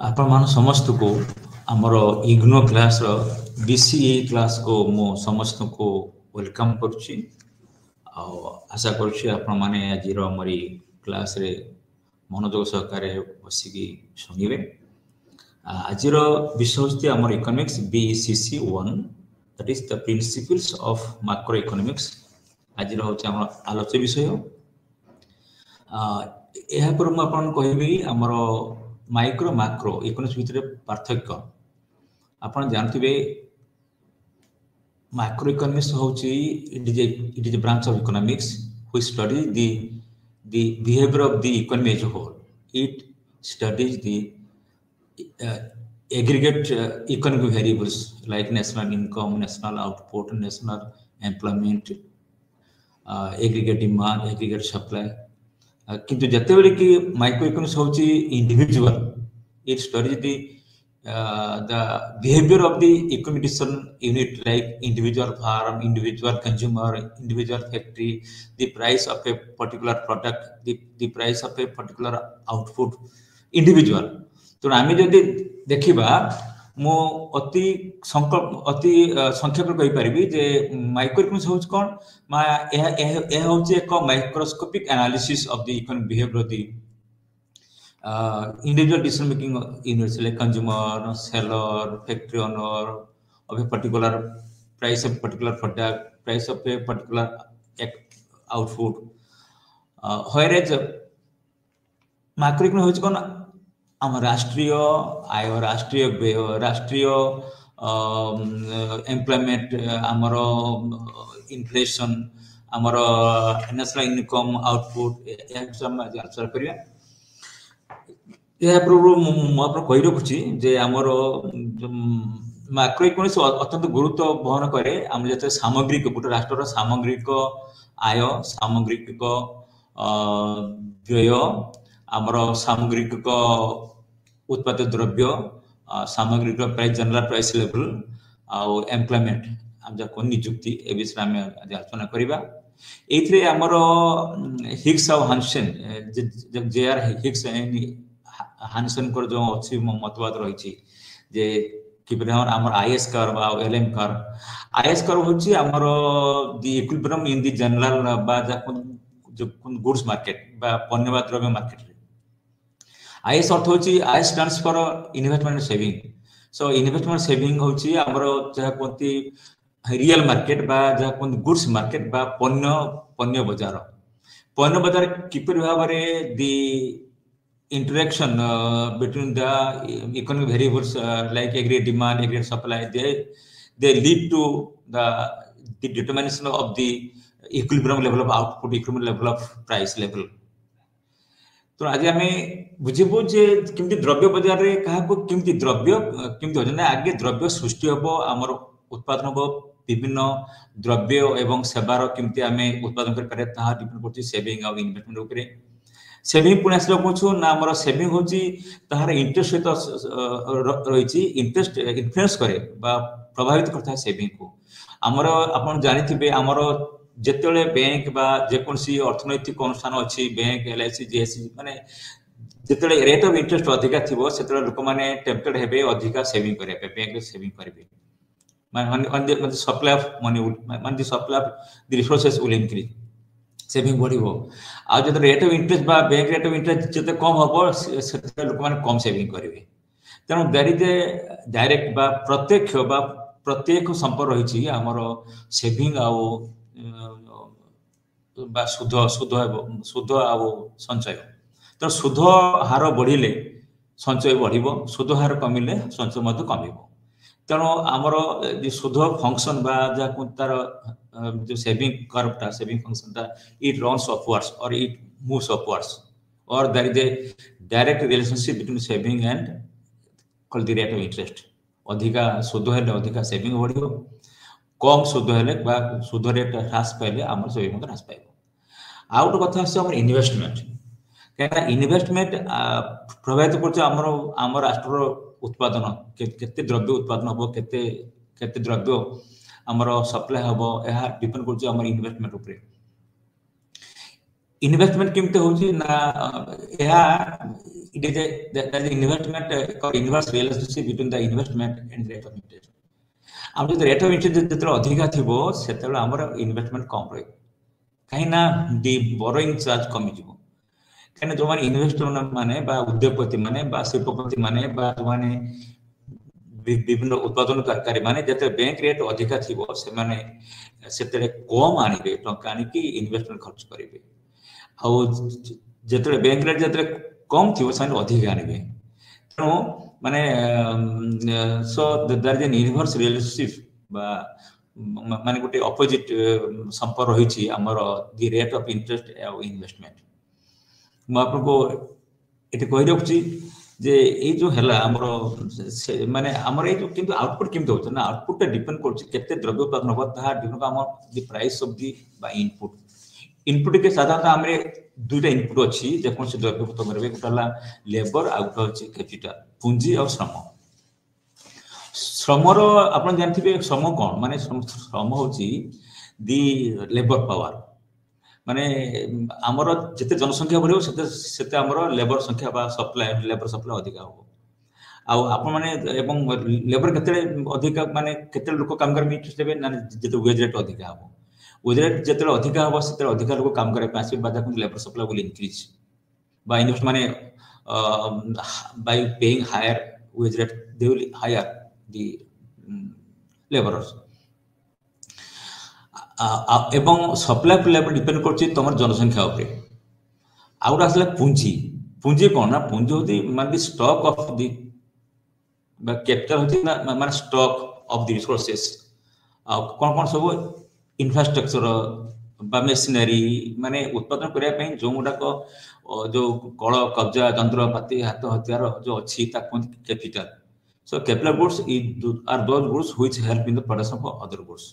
आपण मान समस्त को हमर इग्नो क्लास रो बीसीए क्लास को मो समस्त को वेलकम करछि आ आशा करछि आपण माने आज रो हमरी क्लास रे मनोयोग सहकारे बसिकी सुनिबे। आज रो विषय होछि हमर economics BECC 1 that is the principles of macroeconomics. आज रो होछि हमर आलोच्य विषय। ଏହା ପରେ ମୁଁ ଆପଣଙ୍କୁ କହିବି ଆମର ମାଇକ୍ରୋ ମାକ୍ରୋ ଇକୋନୋମିକ୍ସ ଭିତରେ ପାର୍ଥକ୍ୟ। ଆପଣ ଜାଣିଥିବେ ମାକ୍ରୋ ଇକୋନୋମିକ୍ସ ହେଉଛି it is a branch of economics which studies the behavior of the economy as a whole. It studies the aggregate economic variables like national income, national output, national employment, aggregate demand, aggregate supply. किंतु जते बेले कि micro economics होची individual, it studies the behaviour of the economic decision unit like individual firm, individual consumer, individual factory, the price of a particular product, the price of a particular output individual. तो आमे जदि देखिबा मो अति संक्षेप कहि परिबी जे micro economics होच कोन मा ए होची एक microscopic analysis of the economic behaviour of the individual decision making units like consumer, seller, factory owner of a particular price of particular product, price of a particular output. Whereas microeconomics होच कोन हम राष्ट्रीय आय, राष्ट्रीय व्यय, राष्ट्रीय employment, आमर inflation, आमर national income output आलोचना करिया। कही रखुची जे आमर माइक्रो इकोनॉमिक्स अत्यंत गुरुत्व वहन करे आम जते सामग्रिक गोटे राष्ट्र सामग्रिक आय, सामग्रिक व्यय, आमर सामग्रिक उत्पादित द्रव्य, सामग्रिक प्राइस, जनरल प्राइस लेवल आउ एम्प्लॉयमेंट हम जाको नियुक्ति ए विषय में आलोचना करिबा। एथरे हमर हिग्स और हानसेन जे आर हिग्स एंड हानसेन को जो अछि मतवाद रही छी जे कि हमर आईएस कर्व और एलएम कर्व। आईएस कर्व होछि हमर the equilibrium in the general बा जाको जो गुड्स मार्केट बा पण्य बा द्रव्य मार्केट। आईएस अर्थ होची आई stands for investment saving. So investment saving होची हमरो जहा कोंती रियल मार्केट बा जहा कोंती गुड्स मार्केट बा पण्य बाजार। पण्य बाजार किपर भाबरे the interaction between the economic variables like aggregate demand, aggregate supply, they lead to the determination of the equilibrium level of output, equilibrium level of price level। तो आज आम बुझीबू जे किमती द्रव्य बाजार रे काहाको किमती द्रव्य किमती हो ना आगे द्रव्य सृष्टि हबो, हमर उत्पादन हबो, विभिन्न द्रव्य एवं सेवार किमती आमे उत्पादन कर पारे ताहा डिपेंड करछि सेविंग और इन्वेस्टमेंट ऊपर। सेविंग पुणे आसलो कोछु ना हमर सेविंग होछि ताहार इंटरेस्ट सहित रहिछि, इंटरेस्ट इन्फ्लुएंस करे बा प्रभावित करता सेविंग को। हमर आपण जानिथिबे हमर जेतेले बैंक बा जेकोसी अर्थनैतिक अनुष्ठान अछि, बैंक, एलआईसी, जीएससी माने जेतेले रेट ऑफ इंटरेस्ट अधिका थिबो सेतेले लोक माने टेम्पटेड हेबे अधिका सेविंग करे पे, बैंक रे सेविंग करबे माने on the supply of money, माने the supply of the resources will increase, saving बढ़िबो। आ जते रेट ऑफ इंटरेस्ट बा बैंक रेट ऑफ इंटरेस्ट जते कम हबो सेतेले लोक माने कम सेविंग करबे। तेनु देयर इज ए डायरेक्ट बा प्रत्यक्ष संपर्क रहिछि हमर सेविंग आ शुद्ध आ संचय। तो शुद्ध हार बढ़िले संचय बढ़िबो, शुद्ध हार कमिले संचय मध्य कमिबो। तेणु आमर जो शुद्ध फंक्शन बा जाको तार जो सेविंग कर्वटा, सेविंग फंक्शनटा इट रन्स अपवर्ड्स और इट मूव्स अपवर्ड्स और there is a direct relationship between saving and called the rate of interest. अधिका शुद्ध हेले अधिका सेविंग बढ़िबो, कम शुद्ध हेले बा शुद्ध रेट ह्रास पाइले हमर सेविंग ह्रास पाइबो। आउ गोटे कथा आछे हमर इन्वेस्टमेंट। केना इन्वेस्टमेंट प्रभावित करछ हमर राष्ट्र उत्पादन, केते द्रव्य उत्पादन हबो, केते द्रव्य हमर सप्लाई हबो, एहा डिपेंड करछ हमर इन्वेस्टमेंट ऊपर। इन्वेस्टमेंट केमते होची ना या it is that is investment inverse relationship between the investment and rate of interest हम जो रेट ऑफ इंटरेस्ट जतले अधिका थिबो सेतले हमर इन्वेस्टमेंट कम रहे कहीं ना दी बोरोइंग चार्ज कमी जिवो कहीं जो माने इन्वेस्टर माने बा उद्योगपति माने बा शिल्पपति माने बा जो माने विभिन्न उत्पादनकारी माने जते बैंक रेट अधिका थिबो से माने सेतले कम आनिबे टंका आनिकी इन्वेस्टमेंट खर्च करिवे आउ जते बैंक रेट जते कम थिबो से अधिक आनिबे तेणु माने so there is an inverse relationship बा माने गोटे ऑपोजिट संपर्क रही हमर द रेट ऑफ इंटरेस्ट और इन्वेस्टमेंट म आपको एते कहि रखछि जे ए जो हला हमर माने हमर ए जो किंतु आउटपुट किंतु होछ ना आउटपुट डिपेंड करछि केते द्रव्य उत्पादन होबा ता डिपेंड हमर द प्राइस ऑफ द बा इनपुट के साधारणतः हमरे दुईटा इनपुट अछि जे कोन से द्रव्य उत्पादन करबे गोटाला लेबर आ गोटा अछि कैपिटल पूंजी और श्रम श्रमर आपण जानथिबे श्रम कोन माने श्रम होछि दी लेबर पावर माने हमर जते जनसंख्या बढ़ियो सेते हमर लेबर संख्या बा सप्लाई लेबर सप्लाई अधिक हो आ आपण माने एवं लेबर केते अधिक माने केते लोक काम करबे देबे ना जते वेज रेट अधिक हो वेज रेट जते अधिक हो सेते अधिक लोक काम करे पासे बादा labour supply will increase by invest माने by paying higher wage rate they will hire the laborers एवं सप्लाई टू लेबर डिपेंड करछि तमर जनसंख्या ऊपर आउट आसले पूंजी पूंजी कोन ना पूंजी होती माने स्टॉक ऑफ द बा कैपिटल होती ना माने स्टॉक ऑफ द रिसोर्सेस कोन कोन सब इंफ्रास्ट्रक्चर बा मेशिनरी माने उत्पादन करिया पई जो गुडा को जो कळ कब्जा यंत्रपाती हाथ हथियार जो अछि ता कोन capital so capital goods are those goods which help in the production of other goods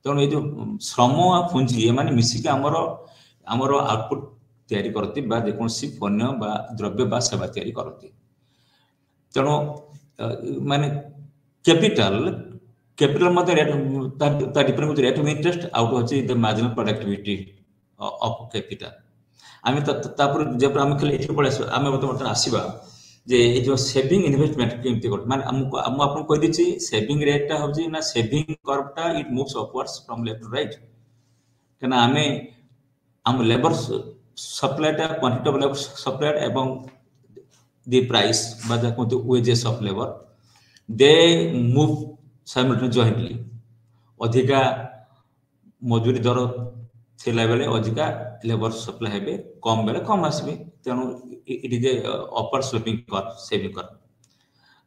तेणु ये जो श्रम आ पूंजी ये माने मिसिक हमर आउटपुट तैयारी करती बा जेकोसी पण्य बा द्रव्य बा सेवा तैयारी करती तेणु माने कैपिटल मते रेट ता depend with rate of interest आउट होची the marginal productivity of capital आमे तापर जेपर आमे खाली एठी पळे आमे बत आसीबा जे ए जो सेविंग इन्वेस्टमेंट केमती कर माने हम आपन कहि दिछि सेविंग रेट ता होची ना सेविंग कर्व ता it moves upwards from left to right कना हम लेबर सप्लाई ता क्वांटिटी ऑफ लेबर सप्लाई एवं द प्राइस बाजा को wages of labour they move simultaneously jointly अधिका मजूरी दर थिला बेले अधिका लेबर सप्लाई हेबे कम बेले कम आसबे तेनु it is a upper sloping curve saving curve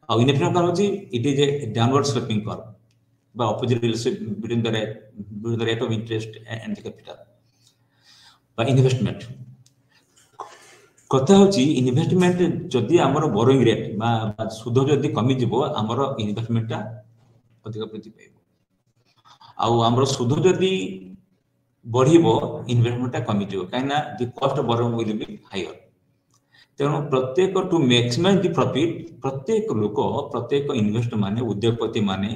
आ इन्वेस्टमेंट कर्व होची it is a downward sloping curve बा opposite relationship between the rate of interest and the capital बा इन्वेस्टमेंट कथा होची इन्वेस्टमेंट जदी हमर बोरोइंग रेट बा सुध जदी कमी जिवो हमर इन्वेस्टमेंट ता अधिक वृद्धि पाइबो आ हमर सुध जदी बढ़िबो इन्वेस्टमेंट ता कमी जिवो काइना the cost of borrowing will be higher तेणु प्रत्येक टू मैक्सिमाइज द प्रॉफिट प्रत्येक लोक प्रत्येक इन्वेस्टर माने उद्योगपति माने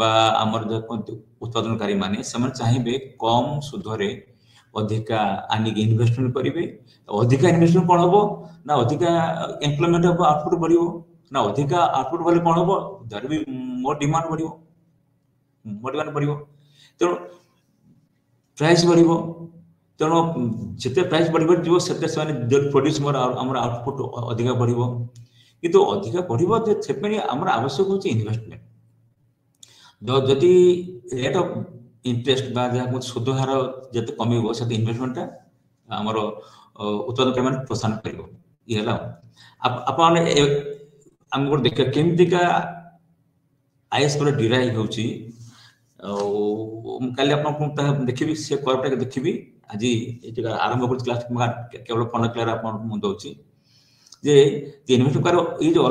बा हमर उत्पादनकारी माने समान चाहिबे कम सुधरे अधिका आनिक इन्वेस्टमेंट करिवे अधिका इन्वेस्टमेंट कोन होबो ना अधिका एम्प्लॉयमेंट होबो आउटपुट बढ़िबो ना अधिका आउटपुट वाले कोन होबो देयर बी मोर डिमांड बढ़िबो तेणु प्राइस बढ़िबो तेणु जिते प्राइस बढ़िबो जो सेते माने प्रोड्यूस मोर हमर आउटपुट अधिका बढ़िबो किंतु अधिका बढ़िबो जे सेपनी हमर आवश्यक होची इन्वेस्टमेंट जो जति रेट ऑफ इंटरेस्ट बा जा सुध हार जते कमिबो सेते इन्वेस्टमेंट हमर उत्पादन मान प्रोत्साहन करिवो ये हला आपण हम को देख केमती का आईएस पर डिराइव होची काली आपण देखिबी से कर्वटा देखिबी आज ये आरंभ कर क्लास केवल फंड क्लियर आपण मु दोची जे इन्वेस्टमेंट करो ये जो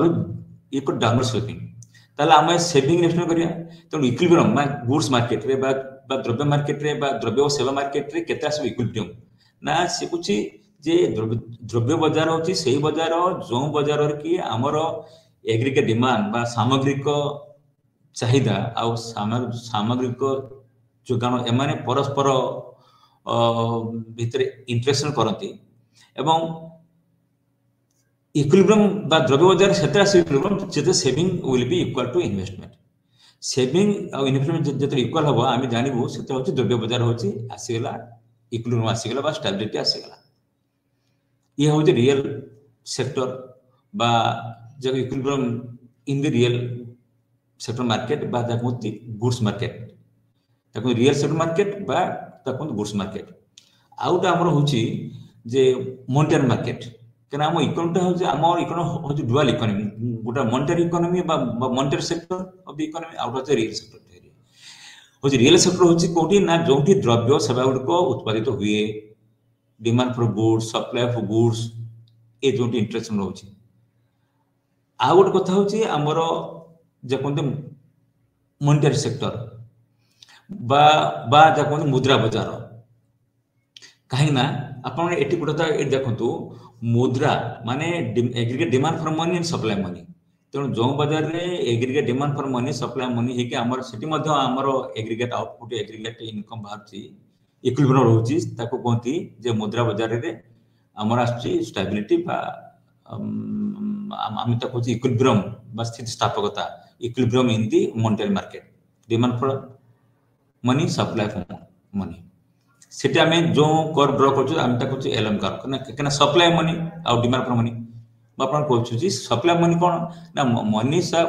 ये को डाउनवर्ड स्लोपिंग ताला हम सेविंग इन्वेस्टमेंट करिया तो इक्विलिब्रियम गुड्स मार्केट रे बा द्रव्य मार्केट रे बा द्रव्य और सेवा मार्केट रे केता सब इक्विलिब्रियम ना से कुछ जे द्रव्य बाजार होची सेही बाजार जो बाजार रे की हमर एग्रीगेट डिमांड बा सामग्रिक चाहिदा आ सामग्रिक जोगान एमाने परस्पर भितर इंटरेक्शन करती एवं इक्विलिब्रियम बा द्रव्य बाजार सेते आसी इक्विलिब्रियम जेते saving will be equal to investment saving और इन्वेस्टमेंट जेते इक्वल हबो आमी जानिबो सेते होची द्रव्य बाजार होची आसीगला इक्विलिब्रियम आसीगला बा स्टेबिलिटी आसीगला ये होची रियल सेक्टर बा जब equilibrium in the real sector market बा जाकुती गुड्स मार्केट ताको रियल सेक्टर मार्केट बा ताको गुड्स मार्केट आउट हमर होची जे मॉनेटरी मार्केट केना हम इकोनॉमी होची हमर इकोनॉमी होची डुअल इकोनॉमी गोटा मॉनेटरी इकोनॉमी बा monetary sector of the economy out of the real sector होची रियल सेक्टर होची कोठी ना जोठी द्रव्य सेवा गुडको उत्पादित हुए demand for goods supply for goods ए जोठी इंटरेस्ट होची आ गोटे कथा होची हमर जे कोनते मॉनेटरी सेक्टर बा जा कोन मुद्रा बाजार कहीं ना अपन एटी गुटा ए देखंतु मुद्रा माने aggregate demand for money and supply money तेणु जो बाजार रे aggregate demand for money supply money हे कि हमर सिटी मध्ये हमर एग्रीगेट आउटपुट एग्रीगेट इनकम बाहरची इक्विलिब्रियम रहउची ताको कोंती जे मुद्रा बाजार रे हमर आछि स्टेबिलिटी बा आमी ताको इक्विलिब्रियम बा स्थिति स्थापकता equilibrium in the monetary market demand for money supply for money सेटे हमें जो कर ड्रॉ करछु हम ताको एलएम कर केना सप्लाई मनी आ डिमांड फॉर मनी आपण कहछु जी सप्लाई मनी कोन ना मनी सा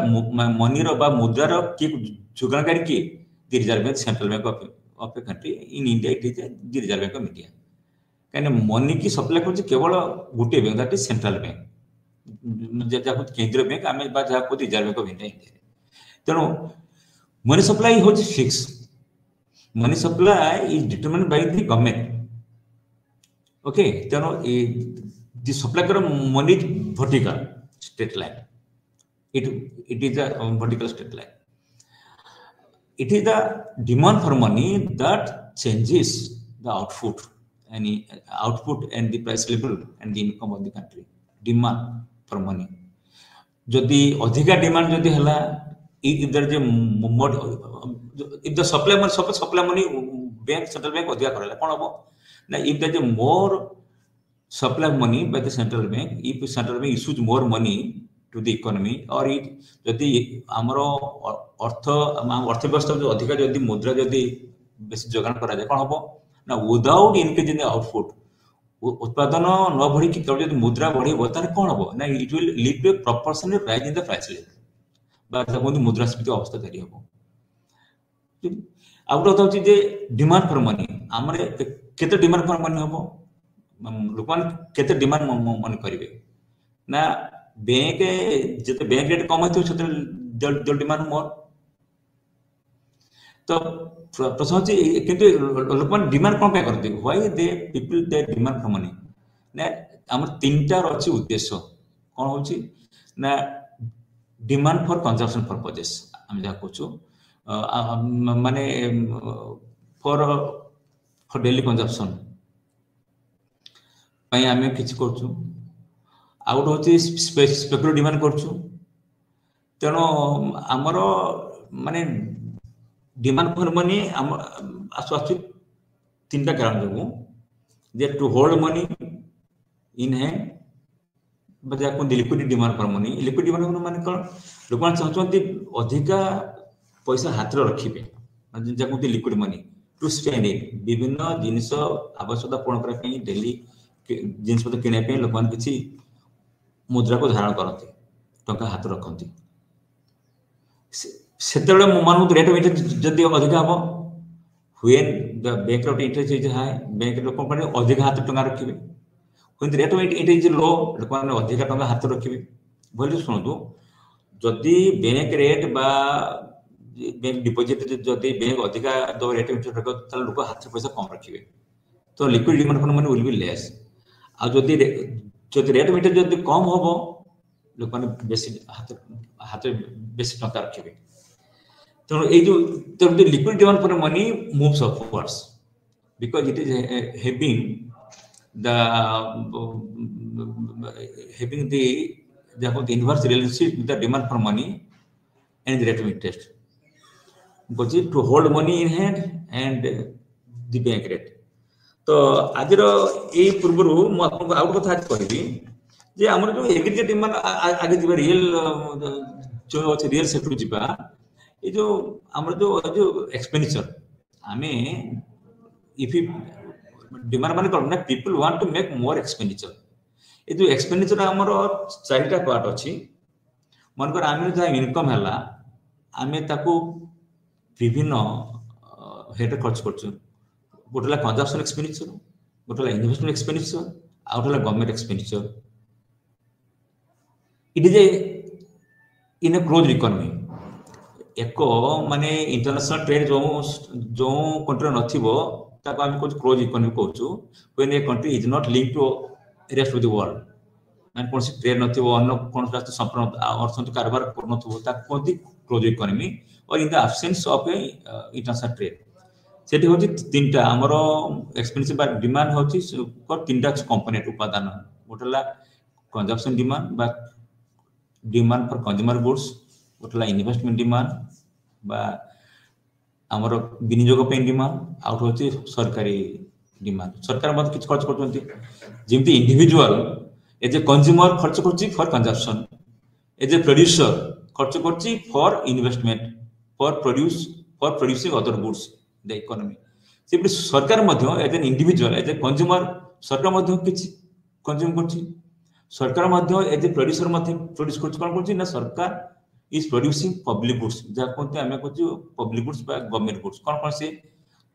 मनी रो बा मुद्रा रो की जुगानकारी की the reserve bank central bank of the country in India it is the reserve bank of India कहने मनी की सप्लाई करछु केवल गुटे bank that is central bank जाको केंद्रीय बैंक हमें बा जाको रिजर्व बैंक ऑफ इंडिया तेणु मनी सप्लाई हो fix money supply is determined by the government okay तेनो the supply कर money is vertical straight line it is a vertical straight line it is the demand for money that changes the output and the price level and the income of the country demand for money जदि अधिका demand जदि हला इधर जे if the supply money bank central bank अधिका करला कोन हो ना if there is more supply money by the central bank if central bank issues more money to the economy or it जदि हमरो अर्थ व्यवस्था जो अधिका जदि मुद्रा जदि बेसी जोगान करा जाय कोन हो ना without increase in the output उत्पादन न बढ़ी कि जदि मुद्रा बढ़ी तार कोन हो ना it will lead to proportional rise in the price level बा ताको मुद्रास्फीति अवस्था करी हो आउट ऑफ द जे डिमांड फॉर मनी हमरे केते डिमांड फॉर मनी हो लोकन केते डिमांड मनी करिवे ना बैंक जते बैंक रेट कम होतो सेते जल डिमांड मोर तो प्रश्न छै किंतु लोकन डिमांड कोन पे करते why they people they demand for money ना हमर तीनटा अछि उद्देश्य कोन होछि ना डिमांड फॉर कंजम्पशन पर्पसेस हम जा कहछु माने फॉर डेली कंजम्पशन पई हमें किछ करछु आउट होछि स्पेकुलर डिमांड करछु तेनो हमरो माने डिमांड फॉर मनी हम आसु तीनटा कारण देबो जे to hold money in hand बजा को liquid demand for money liquid demand माने कोन लोकन चाहछन्ती अधिका पैसा हाथ रे रखिबे जाको liquid money to spend it विभिन्न जिनिस आवश्यकता पूर्ण करा पई डेली जिनिस पत्र किने पे लोकन किछि मुद्रा को धारण करते टंका हाथ रखती सेतेबेले मानू रेट ऑफ इंटरेस्ट जदि अधिक हम when the bank of interest is high bank लोक माने अधिक हाथ टंका रखिबे when the rate of interest is low लोक माने अधिक टंका हाथ रखिबे बोली सुनदु जदि बैंक रेट बा बैंक डिपॉजिट जदि बैंक अधिक दो रेट ऑफ इंटरेस्ट रखो त लोक हाथ पैसा कम रखिबे तो liquid demand for money will be less आ जदि रेट ऑफ इंटरेस्ट जदि कम होबो लोक माने बेसी हाथ बेसी टंका रखिबे तो the liquid demand for money moves upwards because it is having the inverse relationship with the demand for money and the rate of interest because to hold money in hand and the bank rate तो आज ये पूर्व मुझे आउ कथा कहबी जे आमर जो एग्रीगेट डिमांड आगे जीवा रियल जो अच्छे रियल सेक्टर जीवा ये जो आमर जो एक्सपेंडिचर आमे इफ डिमांड माने करना people want to make more expenditure ये जो एक्सपेंडिचर आमर चारिटा पार्ट अछि मनकर आमे जा इनकम हला आमे ताको विभिन्न हेड खर्च करछु गोटे कंजम्पशन एक्सपेंडिचर गोटे इन्वेस्टमेंट एक्सपेंडिचर आउ गोटे government expenditure it is A in A close economy एक माने इंटरनेशनल ट्रेड जो जो कंट्री नथिबो ताको हम कुछ क्लोज इकोनॉमी कहछु when a country is not linked to rest of the world माने कोन से ट्रेड नथिबो अन्य कोन राष्ट्र संपूर्ण अर्थनैतिक कारोबार करनथिबो ताको कोनती क्लोज इकोनॉमी और in the absence of a international trade सेठी होची तीनटा हमरो एक्सपेंसिव बा डिमांड होची फॉर तीनटा कंपोनेंट उपादान गोटला कंजम्पशन डिमांड बा डिमांड फॉर कंज्यूमर गुड्स गोटला इन्वेस्टमेंट डिमांड बा हमरो विनियोग पे डिमांड आउट होची सरकारी डिमांड सरकार मत किछ खर्च करतंती जेमति इंडिविजुअल एज ए कंज्यूमर खर्च करची for consumption as a producer खर्च करची for investment for producing other goods the economy simply सरकार मध्य as an individual as a consumer सरकार मध्य किछ कंज्यूम करची सरकार मध्य एज ए प्रोड्यूसर मध्य प्रोड्यूस करची कोन करची ना सरकार इज प्रोड्यूसिंग पब्लिक गुड्स जा कोनते हमें कहछु पब्लिक गुड्स बा गवर्नमेंट गुड्स कोन कोन से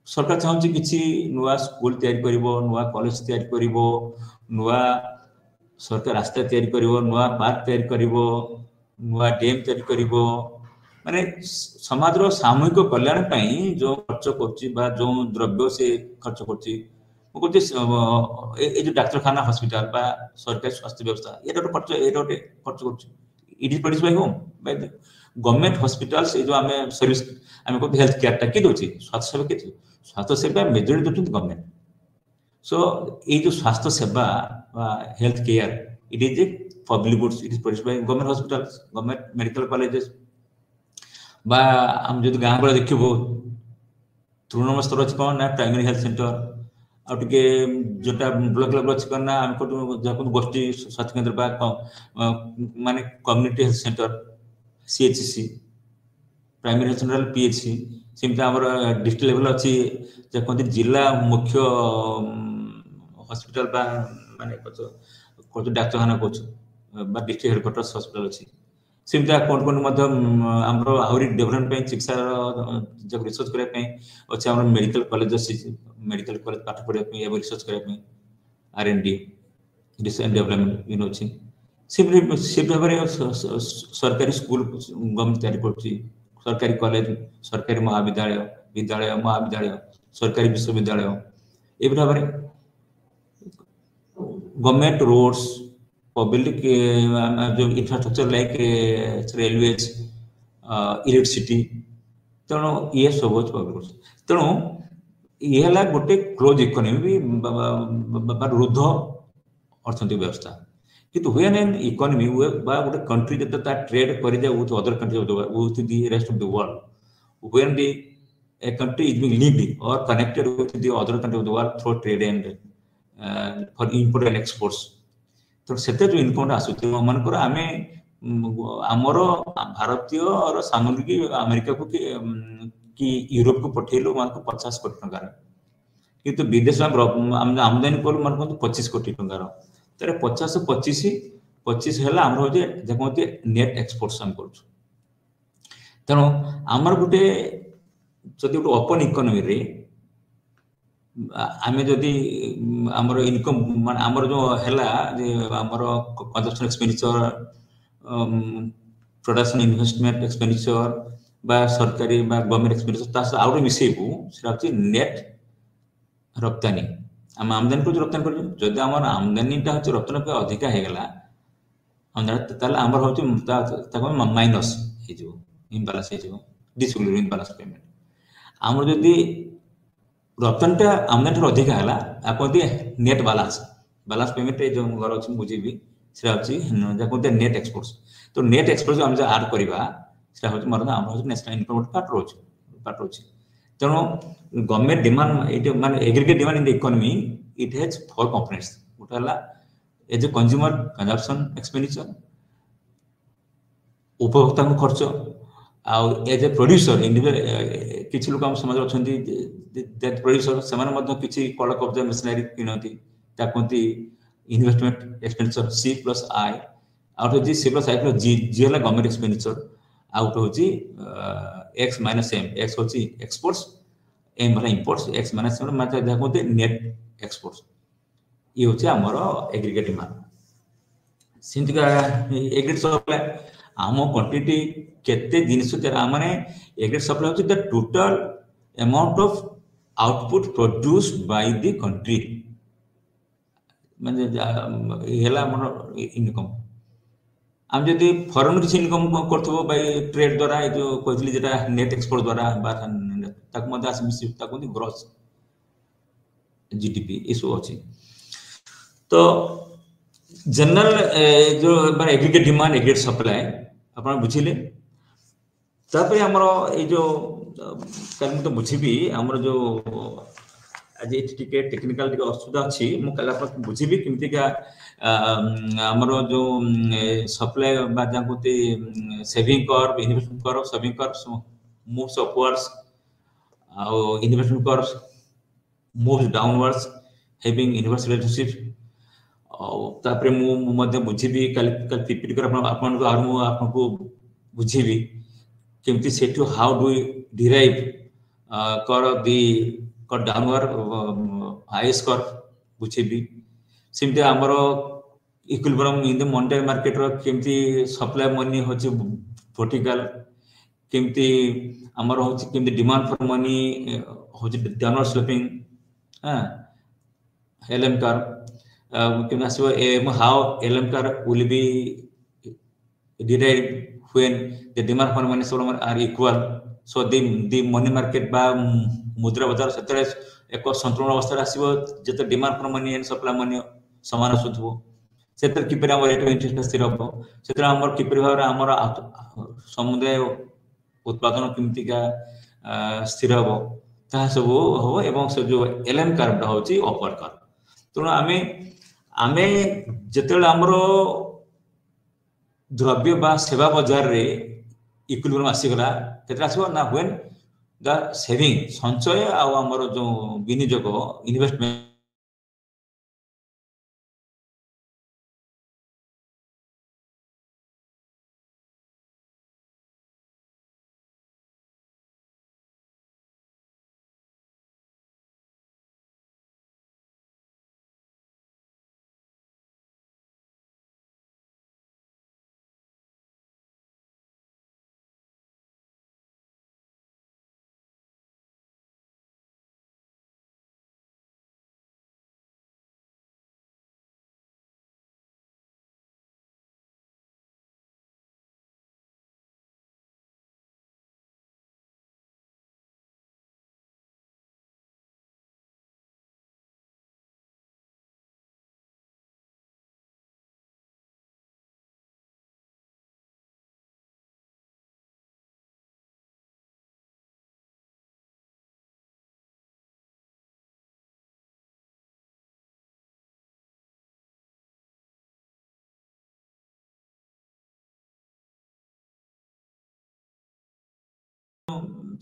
सरकार चाहूची किछि नुवा स्कूल तयारी करिवो नुवा कॉलेज तयारी करिवो नुवा सरकार रास्ता तयारी करिवो नुवा पार्क तयारी करिवो नुवा डैम तयारी करिवो माने समाज रो सामूहिक कल्याण पई जो खर्च करची बा जो द्रव्य से खर्च करची ओ कोते ए जो डाक्टरखाना हॉस्पिटल बा सरकारी स्वास्थ्य व्यवस्था एटा तो खर्च करची it is produce by home by the government hospitals ए जो हमें सर्विस हमें को हेल्थ केयर टा की दोची स्वास्थ्य सेवा मेजॉरिटी दोची गवर्नमेंट सो ए जो स्वास्थ्य सेवा health care it is a public goods it is produce by government hospitals government medical colleges बा हम जो गाँ गला देखिबो तृणमूल स्तर अछि कोन ना प्राइमरी हेल्थ सेंटर आ टिके जोटा ब्लॉक लेवल अछि कोन ना हमको जको गोष्ठी स्वास्थ्य केंद्र बा माने community health centre CHC primary health centre PHC Smita हमर डिस्ट्रिक्ट लेवल अछि जको जिला मुख्य हॉस्पिटल बा माने को डाक्टरखाना कोच बा डिस्ट्रिक्ट हेडक्वार्टर्स हॉस्पिटल अछि सिमता कोन मध्य हमरो आउरी डेवलपमेंट पे चिकित्सा जब रिसर्च करे पे अछि हमर मेडिकल कॉलेज पाठ पढ़े पे एवं रिसर्च करे पे आरएनडी रिसर्च एंड डेवलपमेंट इन अछि सिमता सरकारी स्कूल गवर्नमेंट तयारी करछि सरकारी कॉलेज सरकारी महाविद्यालय सरकारी विश्वविद्यालय ए भाबरे गवर्नमेंट रोड्स public जो इंफ्रास्ट्रक्चर लाइक रेलवेज इलेक्ट्रिसिटी तेणु ये सब पब्लिक तेणु ये गोटे क्लोज इकोनॉमी रुद्ध अर्थनैतिक व्यवस्था किंतु व्हेन एन इकोनॉमी गोटे कंट्री जब ट्रेड कर with other country with the rest of the world when the a country is being linked or connected with the other country of the world through trade and for import and exports तो सेते जो income आसुते मन कर आमे हमरो भारतीय और सामग्री अमेरिका को कि यूरोप को पठेलो मान को 50 कोटी टंका किंतु विदेश में आमदानी कर मान को 25 कोटी टंका तारे 50 25 हैला हमर हो जे जकोते नेट एक्सपोर्ट्स हम करछु तनो हमर गुटे जदि गुटे ओपन इकोनॉमी रे आमे जदि हमर इनकम मान हमर जो हैला जे हमर consumption expenditure production investment expenditure बा सरकारी बा गवर्नमेंट एक्सपेंडिचर तास आउट मिसेबु सेटा अछि नेट रप्तानी हम आमदानी को रप्तानी कर जदि हमर आमदानीटा अछि रप्तानी पे अधिक हे गेला हम ताला हमर होछि ताको माइनस हे जो इम्बैलेंस हे जो डिसइक्विलिब्रियम इम्बैलेंस पेमेंट हमर जदि रप्तानीटा आमदानी अधिक हैला आपदी नेट बैलेंस पेमेंट जो घर अछि बुझीबी सेटा अछि जकोते नेट एक्सपोर्ट्स तो नेट एक्सपोर्ट्स हम जे ऐड करबा सेटा होछि मरना हम होछि नेशनल इनकम पार्ट रोछ तेणु गवर्नमेंट डिमांड इट माने aggregate demand in the economy it has four components उठाला as a consumer consumption expenditure उपभोक्ता को खर्च आउ एज ए प्रोड्यूसर इंडिविजुअल किछि लोक हम समाज अछंती दैट प्रोड्यूसर समान मध्ये किछि कल कब्जा मशीनरी किनती ताकंती investment expenditure C plus I आउट होची C plus I plus G G हला गवर्नमेंट एक्सपेंडिचर आउट होची एक्स माइनस एम एक्स होची एक्सपोर्ट्स एम हला इंपोर्ट्स एक्स माइनस एम मात्रा देखते नेट एक्सपोर्ट्स ये होची हमर एग्रीगेट डिमांड सिंधिका एग्रीगेट सप्लाई आम क्वांटिटी केते जिनिस माने एग्रीगेट सप्लाई होची the total amount of output produced by the country माने हेला हमर इनकम हम जदि फॉरेन किसी इनकम करथबो बाय ट्रेड द्वारा ए जो कहली जेटा नेट एक्सपोर्ट द्वारा बा ताक मध्ये आस मिस ताक मध्ये ग्रॉस जीडीपी इशू अछि तो जनरल जो माने एग्रीगेट डिमांड एग्रीगेट सप्लाई आपण बुझिले तापर हमरो ए जो कल तो बुझिबी हमरो जो आज एठी टिके टेक्निकल टिके असुविधा अछि मु कल आपन बुझिबी किमति का हमरो जो सप्लाई बा जाकुते saving curve investment curve saving curve moves upwards और investment curve moves downwards having inverse relationship और तापर मु मध्ये बुझिबी कल कल पीपीटी कर आपन को आर मु आपन को बुझिबी केमति सेटू how do derive curve the curve downward highest curve बुझिबी सिमते हमरो equilibrium in the monetary market रो केमति सप्लाई मनी होची वर्टिकल केमति हमरो होची केमति डिमांड फॉर मनी होची डाउनवर्ड स्लोपिंग हां एलएम कर केमति आसीबो M how LM curve will be derived when the demand for money supply are equal so the money market बा मुद्रा बाजार सेतरे एक संतुलन अवस्था आसीबो जते demand for money and supply money समान असुथबो सेतर किपर हमर रेट ऑफ इंटरेस्ट स्थिर हबो सेतर हमर किपर भाव हमर समुदाय उत्पादन किमति का स्थिर हबो ता सब हो एवं से जो एलएम कर्व होची अपवर्ड कर्व तो आमे जतेले हमरो द्रव्य बा सेवा बाजार रे इक्विलिब्रियम आसी गला केतरा आसीबो ना व्हेन द सेविंग संचय आ हमर जो विनियोग इन्वेस्टमेंट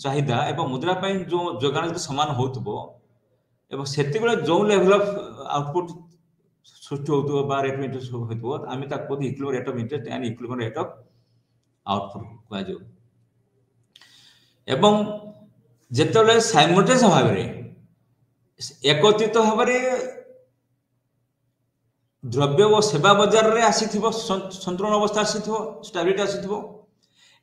चाहिदा एवं मुद्रा पय जो जोगान समान होतबो एवं सेति बेले जो लेवल ऑफ आउटपुट सृष्टि होतबो बा रेट ऑफ इंटरेस्ट होतबो आमी ता कोदी equilibrium rate of interest and equilibrium rate of output को जो एवं जेतले साइमल्टेनियस भाव रे एकत्रित भाव रे द्रव्य व सेवा बाजार रे आसीथिबो संतुलन अवस्था आसीथिबो स्टेबिलिटी आसीथिबो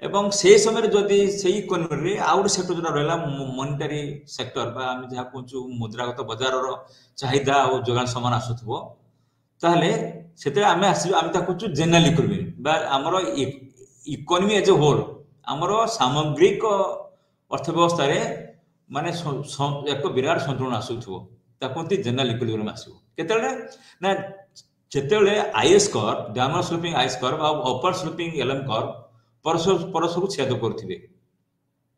एवं से समय जदि से इकोनॉमी रे आउट सेक्टर जो रहला मॉनेटरी सेक्टर बा हम जहा कोचु मुद्रागत बाजार रो चाहिदा और जोगान समान आसुथबो ताले सेते आमे आसी आमे ता कोचु जनरल इकोनॉमी बा हमरो इकोनॉमी एज ए होल हमरो सामग्रिक अर्थव्यवस्था रे माने एक विराट संतुलन आसुथबो ता कोंती जनरल इकोनॉमी आसीबो केतले ना जेतेले IS curve downward sloping IS curve और अपर स्लोपिंग एलएम कर्व परस्पर को छेद करथिबे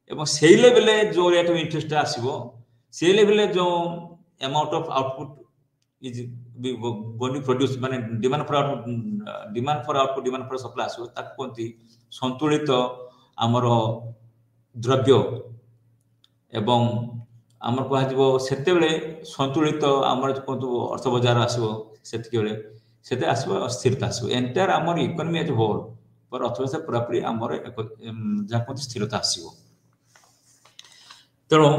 এবং সেই লেভেলে जो रेट ऑफ इंटरेस्ट आसीबो সেই লেভেলে जो amount of output is going to produce माने demand for output demand for supply आसीबो ताक कोंती संतुलित हमर द्रव्य एवं आमर कह जीवो सेते बेले संतुलित आमर कोंतु अर्थ बाजार आसीबो सेते बेले सेते आसीबो स्थिरता आसीबो एंटायर आमर इकोनॉमी एज होल पर अर्थव्यवस्था पूरापूरी आमर जहाँ कोंतु स्थिरता आसीबो तेणु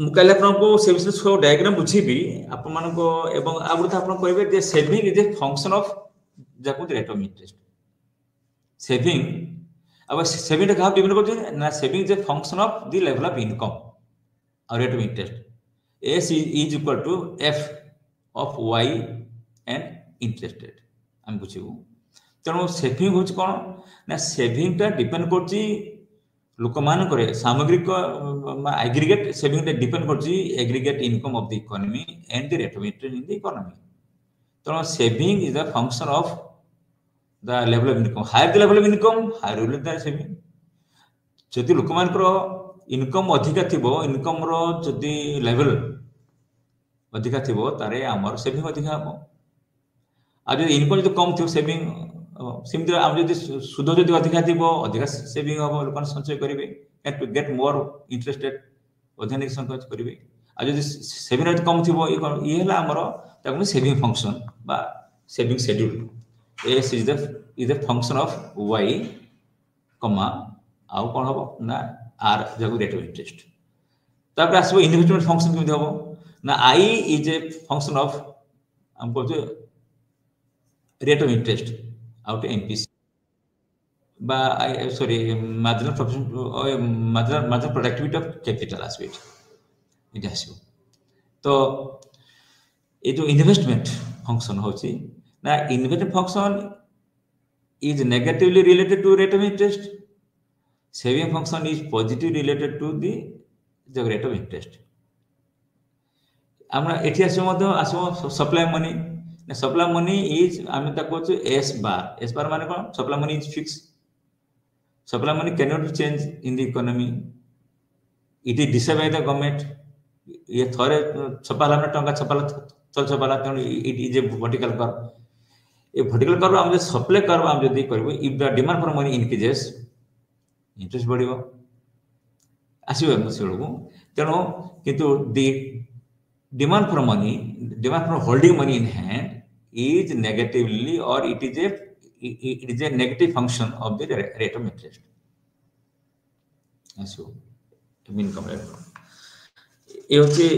मुझे आपको से विषय छो डायग्राम बुझीबी आपण मानको एवं आ गुरु आपण कहबे जे saving is a function of जाको रेट ऑफ इंटरेस्ट सेविंग अब सेविंग का डिपेंड करछ ना saving is a function of the level of income और rate of interest S is equal to F of Y and interest rate हम बुझिबू तेणु saving होछ कोन ना सेविंग ता डिपेंड करछि लोक मान करे सामग्रिक एग्रीगेट सेविंग डिपेंड करछि aggregate income of the economy and the rate of interest in the economy तो saving is a function of the level of income higher the level of income higher will the saving जदि लोक मान करो income अधिका थिबो income रो जदि level अधिका थिबो तारे हमर सेविंग अधिका हो आ जदि इनकम जदि कम थिबो सेविंग सिमिति हम जदि सुध जदि अधिका थिबो अधिका सेविंग हो लोक संचय करिवे and to get more interested अधिक संचय करिवे आ जदि सेविंग रेट कम थिबो ये हला हमर ताकू सेविंग फंक्शन बा saving schedule S is the function of Y कमा आउ कोन हो ना आर जाको रेट ऑफ इंटरेस्ट तापर आसबो इन्वेस्टमेंट फंक्शन केमि हो ना I is a function of हम कहते rate of interest out MPC बा sorry marginal profit marginal productivity of capital aspect it आसबो तो ये जो इन्वेस्टमेंट फंक्शन होची ना investment function is negatively related to rate of interest saving function is positively related to the rate of interest আমরা এটি আসবো supply money is আমি তা কইছো s bar মানে কোন supply money is fixed supply money cannot be changed in the economy it is decided by the government ये थोड़े छपाला में टंका छपाला it is a vertical curve a vertical curve हम सप्लाई कर्व हम जदी करबो if the demand for money increases interest बढ़िबो आसीबो मसलगु तेनो किंतु the demand for holding money in hand is negatively or it is a negative function of the rate of interest आसीबो इनकम रेट ए होची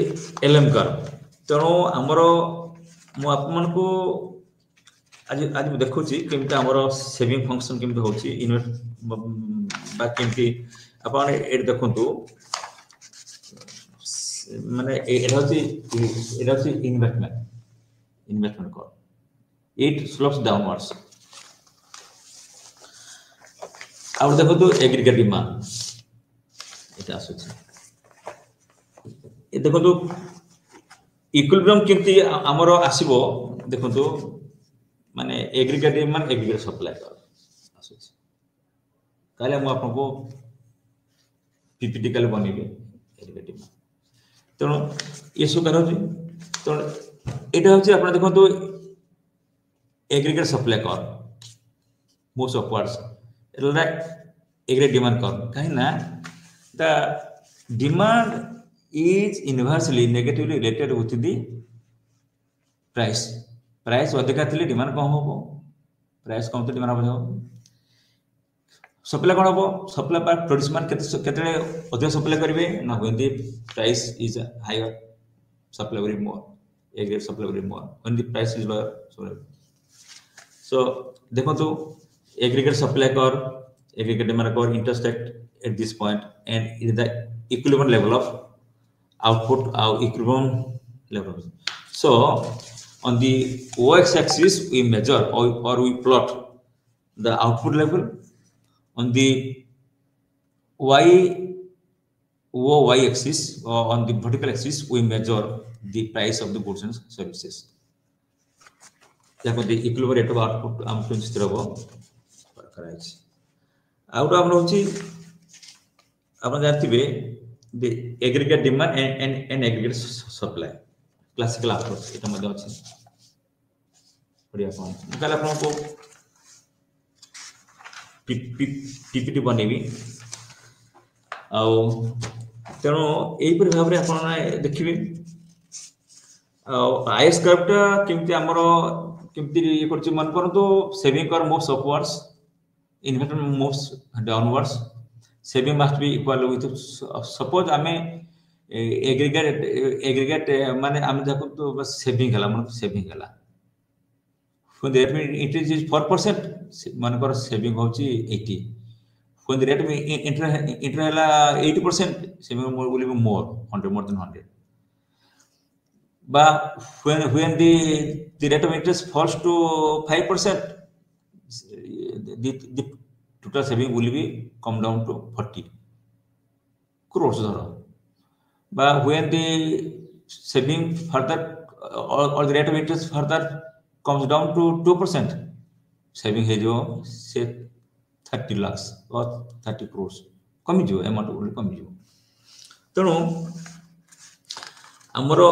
एलएम कर्व तेनो हमरो मु आपमन को आज आज देखो केमती आमर सेविंग फंक्शन केमती होची इन्वेस्ट बा केमती आपण ए देखंतु माने एटा होची इन्वेस्टमेंट को इट स्लोप्स डाउनवर्ड्स और देखंतु एग्रीगेट डिमांड एटा आसुची ए देखंतु इक्विलिब्रियम केमती आमर आसीबो देखंतु माने एग्रीगेट डिमांड एग्रीगेट सप्लाई कर आसुची काले हम आपको पीपीटी काले बनेबे एग्रीगेट डिमांड तेणु ये सब कर तो एटा होची आपण देखंतु एग्रीगेट सप्लाई कर मोस्ट अपवर्ड्स एला एग्रीगेट डिमांड कर काहे ना the demand is inversely negatively related with the price अधिका थिले डिमांड कम हो प्राइस कम तो डिमांड हो सप्लाई कौन हम सप्लाई पर प्रोड्यूस मान केते अधिक सप्लाई करेंगे ना when the price is higher supply very more aggregate supply very more when the price is lower so देखो तो एग्रीगेट सप्लाई कर एग्रीगेट डिमांड कर intersect at this point and is the equilibrium level of output or equilibrium level so on the OX axis we measure or we plot the output level on the y axis or on the vertical axis we measure the price of the goods and services the equilibrium rate of output am स्थिर हो कराइछ out हम रहउची आपण जानथिबे the aggregate demand and aggregate supply classical approach এটা মধ্যে আছে बढ़िया कौन कल आपण को पीपीटी बनेबी आउ तेणु यहीपरि भाव में आप देखिए आईएस कर्वटा केमती आमर केमती ये करछि मन करतो सेविंग कर moves upwards investment moves downwards saving must be equal with suppose आमे एग्रीगेट माने आमे देखो तो बस सेविंग हला मन सेविंग हला when the rate interest is 4% मन कर सेविंग होची 80 when the rate interest हला 80% saving will be more 100 more than 100 but when the rate of interest falls to 5% the total saving will be come down to 40 crores but when the saving further or the rate of interest further comes down to 2% saving है जो से 30 lakhs or 30 crores कमी जो amount will कमी जो तेणु हमरो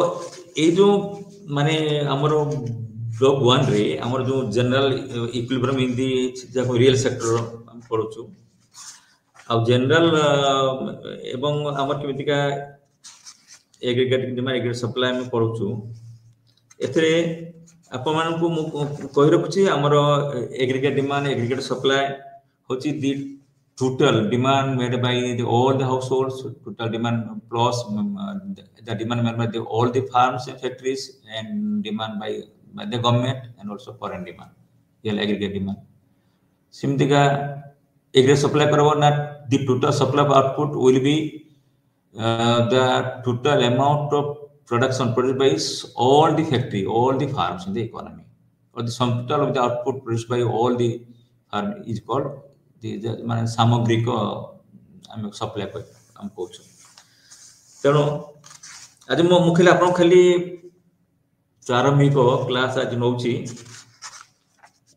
ए जो माने हमरो ब्लॉक 1 रे हमरो जो जनरल इक्विलिब्रियम इन दी जाको रियल सेक्टर हम पढुछु आ जनरल एवं हमर केमितिका एग्रीगेट डिमांड एग्रीगेट सप्लाई में पढुछु एथरे आपण मान को कहि रखुछि हमरो एग्रीगेट डिमांड एग्रीगेट सप्लाई होछि दी total demand made by all the households, total demand plus the demand made by all the farms and factories, and demand by the government, and also foreign demand. Real aggregate demand. Simtika aggregate supply karbo na the total supply of output will be the total amount of production produced by all the factory, all the farms in the economy, or the sum total of the output produced by all the farm is called माने सामग्री को हम supply कर हम कहू तेणु आज मो मुखिल आपण खाली प्रारंभिक क्लास आज नौची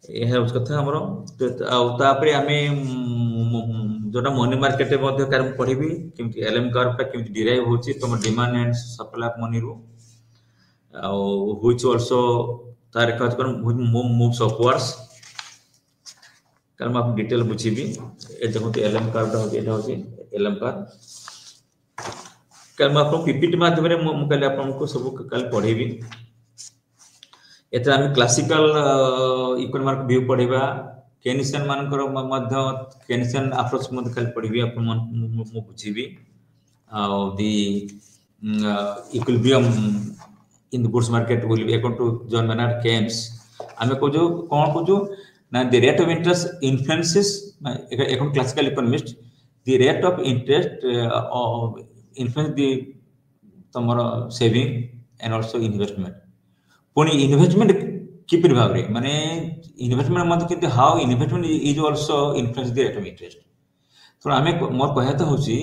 यह कथा हमरो तापरे हमें जोटा मनी मार्केट मध्ये कार्य पढिबी केमती एलएम कर्व का केमती डिराइव होची तुम demand and supply of money रो व्हिच आल्सो तार कथ कर मूव्स अपवर्ड्स कल मैं आप डिटेल बुझीबी ए देखो तो एलएम कर्व दा होती एटा होती एलएम कर्व कल मैं आपको पीपीटी माध्यम रे मु कल आपको सब कल पढेबी एता हम क्लासिकल इकोनॉमिक व्यू पढेबा केनिसन मानकर मध्य केनिसन अप्रोच मध्य कल पढेबी आप मु बुझीबी आ the equilibrium in the goods market will be according to John Maynard Keynes हमें को जो कोन को जो now the rate of interest influences according classical economist the rate of interest influence the tomorrow saving and also investment poni investment keep भाव रे माने investment मत किते how investment is also influence the rate of interest तो हमें मोर कहता होची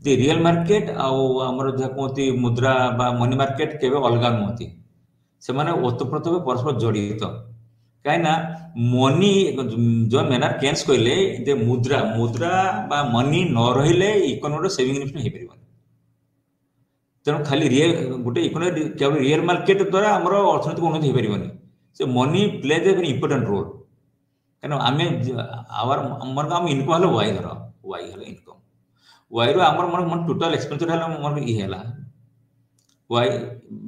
the real market आ हमर जकोती मुद्रा बा मनी मार्केट केबे अलगा नहोती से माने ओतप्रोत परस्पर जड़ित काइना मनी जो मेनार केन्स कहले जे मुद्रा बा मनी न रहिले इकोनॉमी सेविंग इन्वेस्टमेंट हे परिबन तेन खाली रियल गोटे इकोनॉमी केवल रियल मार्केट द्वारा हमर अर्थनैतिक उन्नति हे परिबन से money plays a very important role कानो आमे आवर हमर काम इनकम हलो वाई धर वाई हलो इनकम वाई रो हमर मन टोटल एक्सपेंडिचर हलो मन ई हला वाई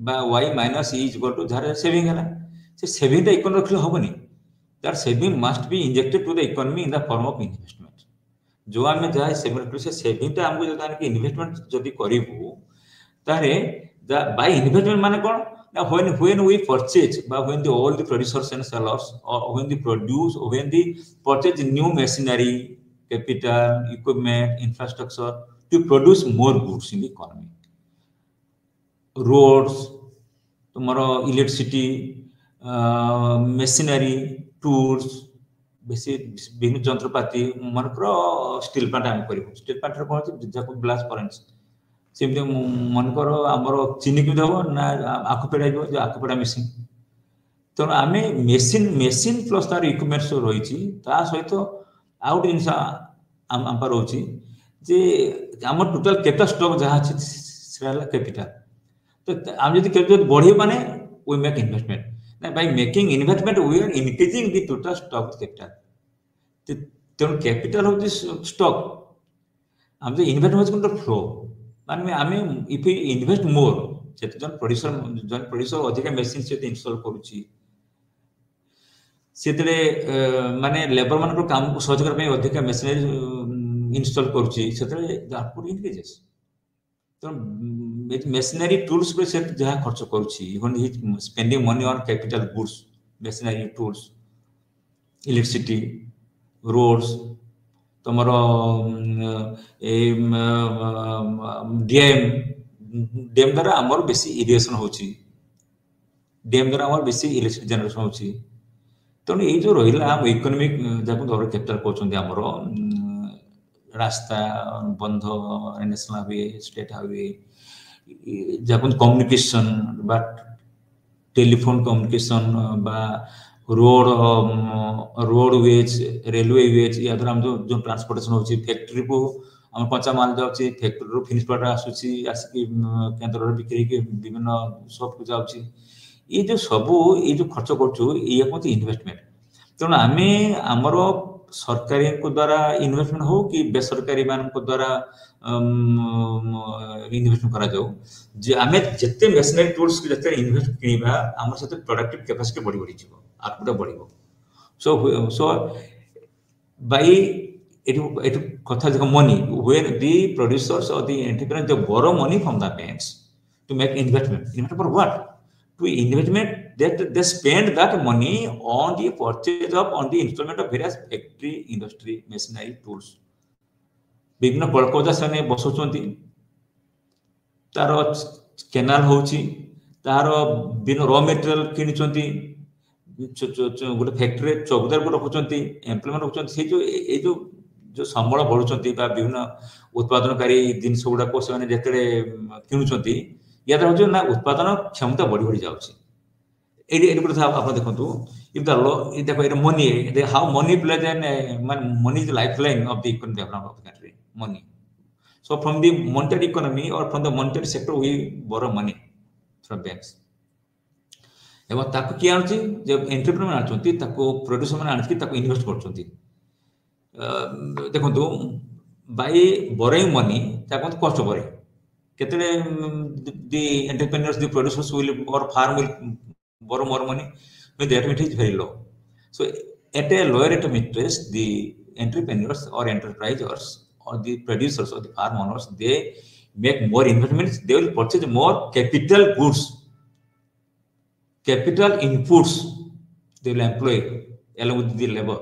बा Y minus E is equal to जहार सेविंग हला से सेविंग द इकोनॉमी रखले होबनी that saving must be injected to the economy in the form of investment जो आमे जाय सेविंग से सेविंग ता हमको जता कि इन्वेस्टमेंट जदी करिवु तारे बाय इन्वेस्टमेंट माने कोन ना when we purchase but when the all the producers and sellers or when the produce or when the purchase new machinery capital equipment infrastructure to produce more goods in the economy roads tomorrow electricity machinery tools बेसी बिनु जंत्रपाती मनकर steel plant हम करिवो steel plant रे कोन जाको glass फरेंस सेमते मनकर हमर चीनी कि देबो ना आखु पेडा जो आखु पेडा मेसिन तो आमे मेसिन प्लस तार इक्विपमेंट्स रहिछि ता सहित आउट इनसा आम रोचे जे आम टोटाल कैपिटल स्टॉक जहाँ अच्छी सेटा कैपिटल तो आम जब बढ़े माने we make investment by making investment we are increasing the total stock capital तेणु कैपिटल हूँ स्टॉक आम जो इन्वेस्टमेंट हूँ फ्लो माने आम इफ इन्वेस्ट मोर जन प्रोड्यूसर अधिक मेसीन से इनस्टॉल करुच्ची से माने लेबर मान काम को सहज करने अधिक मेसीनरी इनस्टॉल करुच्ची से आउटपुट इनक्रीजेस तेणु मेसीनरी टूल्स पे से जहाँ खर्च करुच्ची spending money on capital goods machinery tools electricity roads तुम डैम द्वारा आमर बेसी इरिगेशन होची डैम द्वारा आमर बेसी इलेक्ट्रिसिटी जनरेशन होची तेणु ये जो रहा इकोनॉमिक जब दर कैपिटल कहते आमर रास्ता बंध नेशनल हाईवे स्टेट हाईवे जब कम्युनिकेशन बा टेलीफोन कम्युनिकेशन बा रोडवेज रेलवेज या द्वारा जो ट्रांसपोर्टेशन होची फैक्ट्री को आम कच्चा माल जाऊँगी फैक्ट्री फिनिश प्रोडक्ट आसिक केन्द्र बिक्री विभिन्न शॉप को जाऊँगी ये जो सब ये जो खर्च कर इन्वेस्टमेंट तेणु आम आमर सरकारी को द्वारा इन्वेस्टमेंट हो कि बेसरकारी मान द्वारा इन्वेस्टमेंट करा जाऊ जे आम जिते मेसिनरी टूल्स जिते इन्वेस्ट किणवा आम से प्रोडक्टिव कैपेसिटी बढ़ी बढ़ी जीव आउटपुट बढ़ो so by it kotha jaka money when the producers or the entrepreneurs they borrow money from the banks to make investment for what to investment that they spend that money on the purchase of on the installment of various factory industry machinery tools विभिन्न कलकौजा से बसुंट तार canal होची तार विभिन्न raw material किणुंट गोटे factory चौकीदार को रखुंट employment रखुंट से जो संबल बढ़ुंट विभिन्न उत्पादनकारी जिनस गुड़ाक से किणुंट या हूँ ना उत्पादन क्षमता बढ़ी बढ़ी जाऊँगी आप देखो इफ देखो ये money how many plays an money is life line of the economic development of the country money so from the monetary economy or from the monetary sector we borrow money from banks एवं ताको किए आनुची जब entrepreneur आनुचंती ताको producer माने आनुची ताको invest करचंती देखंतु by borrowing money ताको कॉस्ट बोरे केतले the entrepreneurs the producers will or firm will borrow more money but the rate is very low so at a lower rate of interest the entrepreneurs or enterprisers or the producers or the farm owners they make more investments they will purchase more capital goods capital inputs they will employ along with the labor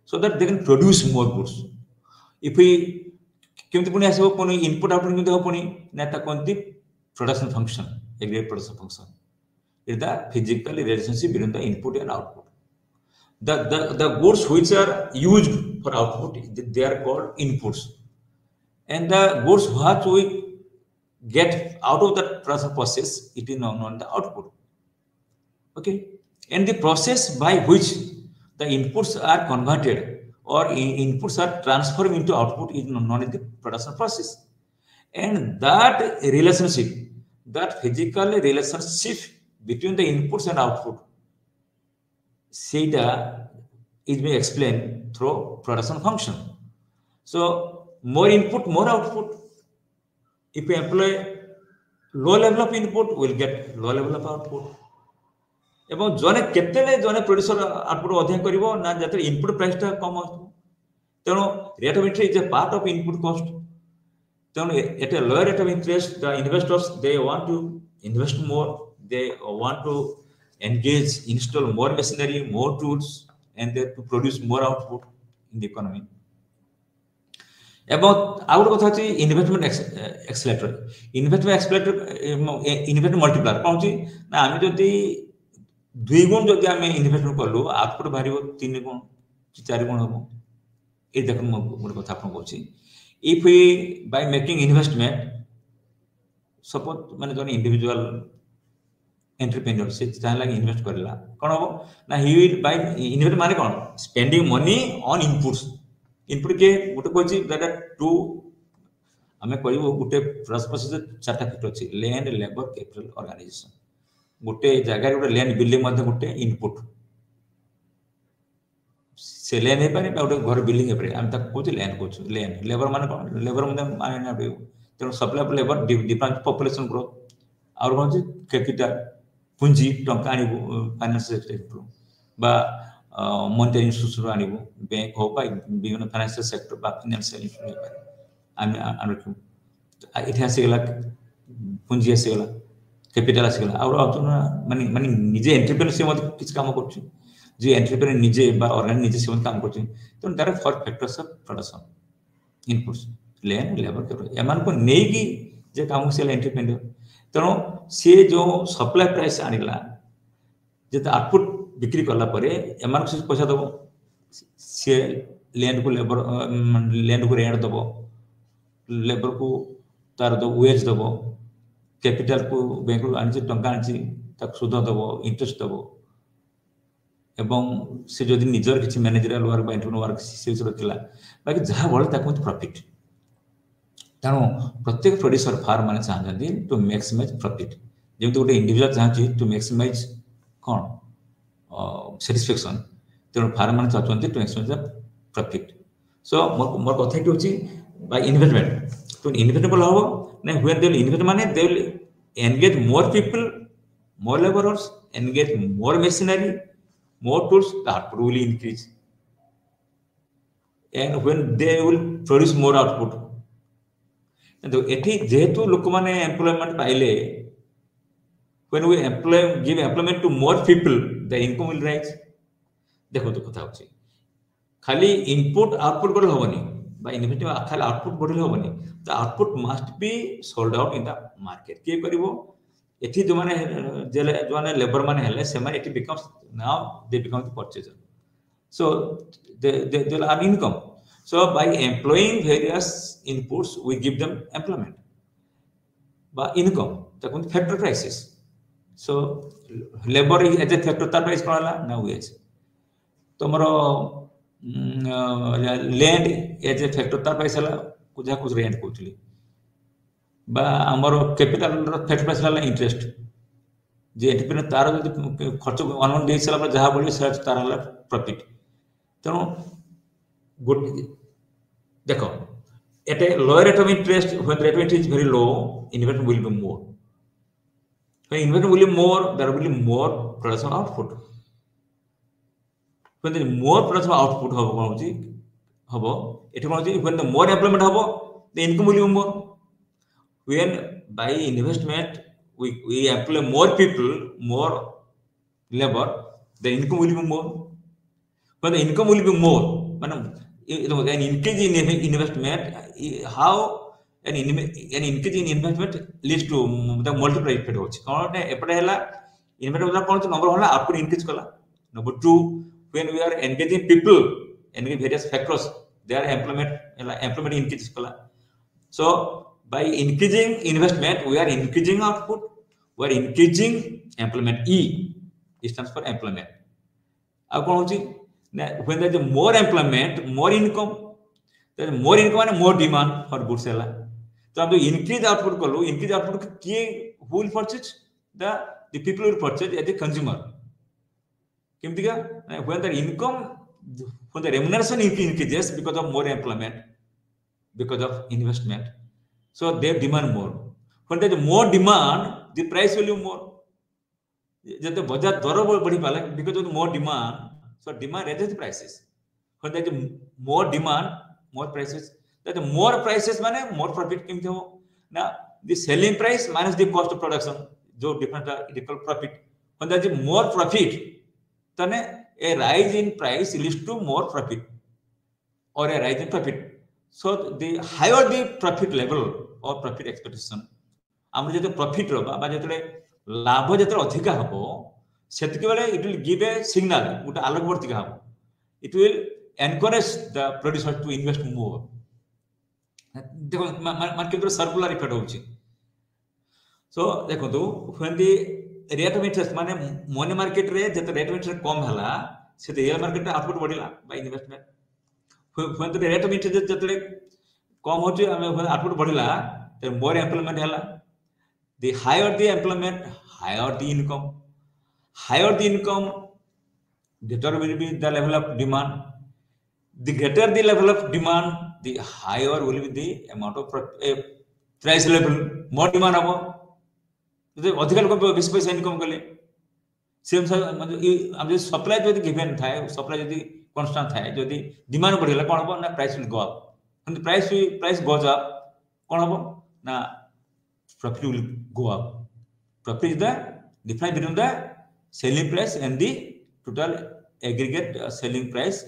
so that they can produce more goods if we केमती पुणी आसो पुणी input output केमती हो पुणी ना ता कोनती production function aggregate production function is the physical relationship between the input and output the goods which are used for output they are called inputs and the goods what we get out of the production process it is known as the output okay and the process by which the inputs are converted or inputs are transformed into output is known as the production process and that relationship that physical relationship between the inputs and output data is being explained through production function so more input more output if we employ low level of input we'll get low level of output एवं जने केतेले जने producer output अधिक करिवो ना जते input price ता कम हो तेनो rate of interest is a part of input cost तेनो at a lower rate of interest the investors they want to invest more they want to engage install more machinery more tools and to produce more output in the economy about our कथा छि investment accelerator investment multiplier कोन छि ना आमे जदी 2 गुण जदी आमे investment करलु आउटपुट बारिबो 3 गुण कि 4 गुण हो ए देखन म गोटे कथा आपन कहछि if we by making investment suppose माने जने इंडिविजुअल एंटरप्रेन्योर से चाहे इन्वेस्ट करला कौन हम ना ही विल बाय इन्वेस्ट माने कौन spending money on inputs input के गोटे कहछि दैट आर टू हमें कहबो गोटे प्रोसेस चारटा फैक्टर अछि लैंड लेबर कैपिटल ऑर्गेनाइजेशन गोटे जगह गोटे लैंड बिल्डिंग मध्ये गोटे इनपुट से लैंड हे पारे गोटे घर बिल्डिंग हे पारे हम तक कहछि लैंड कहछु लैंड लेबर माने कोन लेबर मध्ये माने ना तेणु supply of labour depend population growth और कहछि कैपिटल पुंजी टंका आनिबो फाइनेंशियल सेक्टर बा मॉनिटरी इंस्टीट्यूशन आनिबो बैंक हो बा विभिन्न फाइनेंशियल सेक्टर बा फाइनेंशियल इंस्टीट्यूशन आम आम इति आसीगला पुंजी आसीगला कैपिटल आसीगला और माने माने निजे एंटरप्रेन्योर से मत किछ काम करछु जे एंटरप्रेन्योर निजे बा ऑर्गेनाइज निजे से काम करछु तो there are four factors of production inputs land labour capital एमान को नेकी जे काम से एंटरप्रेन्योर तेणु सी जो सप्लाई प्राइस आनिला जे आउटपुट बिक्री करला परे एमान से पैसा दबो सी लैंड को लेबर लैंड को रेंट दबो लेबर को तार दो वेज दबो कैपिटल को बैंक को आनी टंका आनी तक सुध दबो इंटरेस्ट दबो एवं से जदि निजर किछि मैनेजरियल वर्क बा इंटरनल वर्क से रखिला बाकी जहा बळ ताको प्रॉफिट तेणु प्रत्येक प्रोड्यूसर फार्म माने चाहते टू मैक्सिमाइज प्रॉफिट जेमति गोटे इंडिविजुअल चाहछि टू मैक्सिमाइज कोन सैटिस्फैक्शन तेणु फार्म माने चाहते टू मैक्सिमाइज प्रॉफिट सो मोर कथा कि होछि बाय इन्वेस्टमेंट तो इन्वेस्टेबल हो ना व्हेन दे इन्वेस्ट माने they will engage more people more labourers engage more machinery more tools the output will increase and when they will produce more output तो एठी जेहेतु लोक माने एम्प्लॉयमेंट पाइले when we employ give employment to more people the income will rise देखो तो कथा होछि खाली इनपुट आउटपुट कर होबनी by innovative खाली आउटपुट बढ़ले होबनी the output must be sold out in the market के करिवो एठी जो माने लेबर माने हले से माने एठी becomes now they become the purchaser so they will earn income so by employing various inputs we give them employment by income ताको factor prices so labor as a factor ता प्राइस कोला ना wage तमरो land as a factor तार पैसा कुछ कुछ rent कहली बा आमर कैपिटल फैक्टर पैसा इंटरेस्ट जे एंटरप्रेन्योर तार जो खर्च अमाउंट दे सारा जहाँ बढ़े से तार प्रॉफिट तेणु गोटे देख at a lower rate of interest when the rate of interest is very low investment will be more when investment will be more there will be more production output when the more production output hobo कोन होची hobo एठी कोन होची when the more employment hobo the income will be more when by investment we employ more people more labor the income will be more when the income will be more माने an increase in investment how an increase in investment leads to the multiply effect होची कोन एपडे हला investment कोन number होला output increase कला number 2 when we are engaging people engaging various factors their employment increases kala so by increasing investment we are increasing output we are increasing employment e stands for employment अब कोन होची when there is more employment more income there is more income and more demand for goods hela तो हम increase output कलो increase output के who will purchase the people will purchase as a consumer केमती का when the income when the remuneration increases because of more employment because of investment so they demand more when there is more demand the price will be more जते बाजार दर बढ़ी पाला because of more demand so demand raises the prices when there is more demand more prices that more prices माने more profit केमती हो ना the selling price minus the cost of production जो different equal profit when there is more profit तने a rise in price leads to more profit or a rise in profit so the higher the profit level or profit expectation हमर जते profit रो बा जते लाभ जते अधिक हबो सेतके बेले it will give a signal उटा आलोक वर्तिका हबो it will encourage the producer to invest more देखो मार्केट रो सर्कुलर इफेक्ट होची सो देखो तो when the rate of interest माने मनी मार्केट रे जते रेट ऑफ इंटरेस्ट कम हला से रियल मार्केट रे आउटपुट बढ़िला by investment when the rate of interest जतले कम होची हमें आउटपुट बढ़िला then more employment हैला the higher the employment higher the income greater will be the level of demand the greater the level of demand the higher will be the amount of price level more demand हबो तो अधिक लोग बेसी पैसा income कले same हम जो supply जो गिवन थाए सप्लाई जो कांस्टेंट थाए जो डिमांड बढ़िला कोन हबो ना price will go up when the price goes up कोन हबो ना profit will go up profit is the difference between the selling price and the total aggregate selling price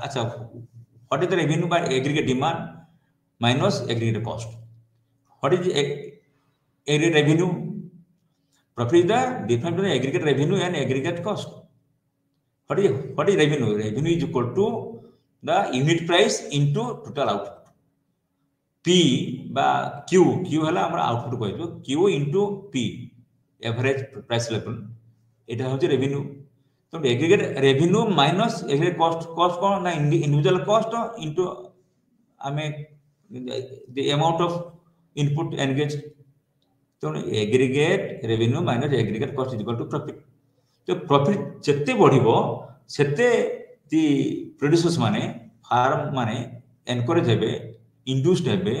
acha what is the revenue by aggregate demand minus aggregate cost what is aggregate revenue profit is the difference between aggregate revenue and aggregate cost what is revenue is equal to the unit price into total output P by Q हला हमरा output कहजो Q into P average price level एटा होचे revenue तो aggregate revenue minus aggregate cost कोन ना individual cost into हमें the amount of input engaged तो aggregate revenue minus aggregate cost is equal to profit तो प्रॉफिट जत्ते बढ़िबो सेते दी प्रोड्यूसर्स माने फार्म माने एनकरेज हेबे induced हेबे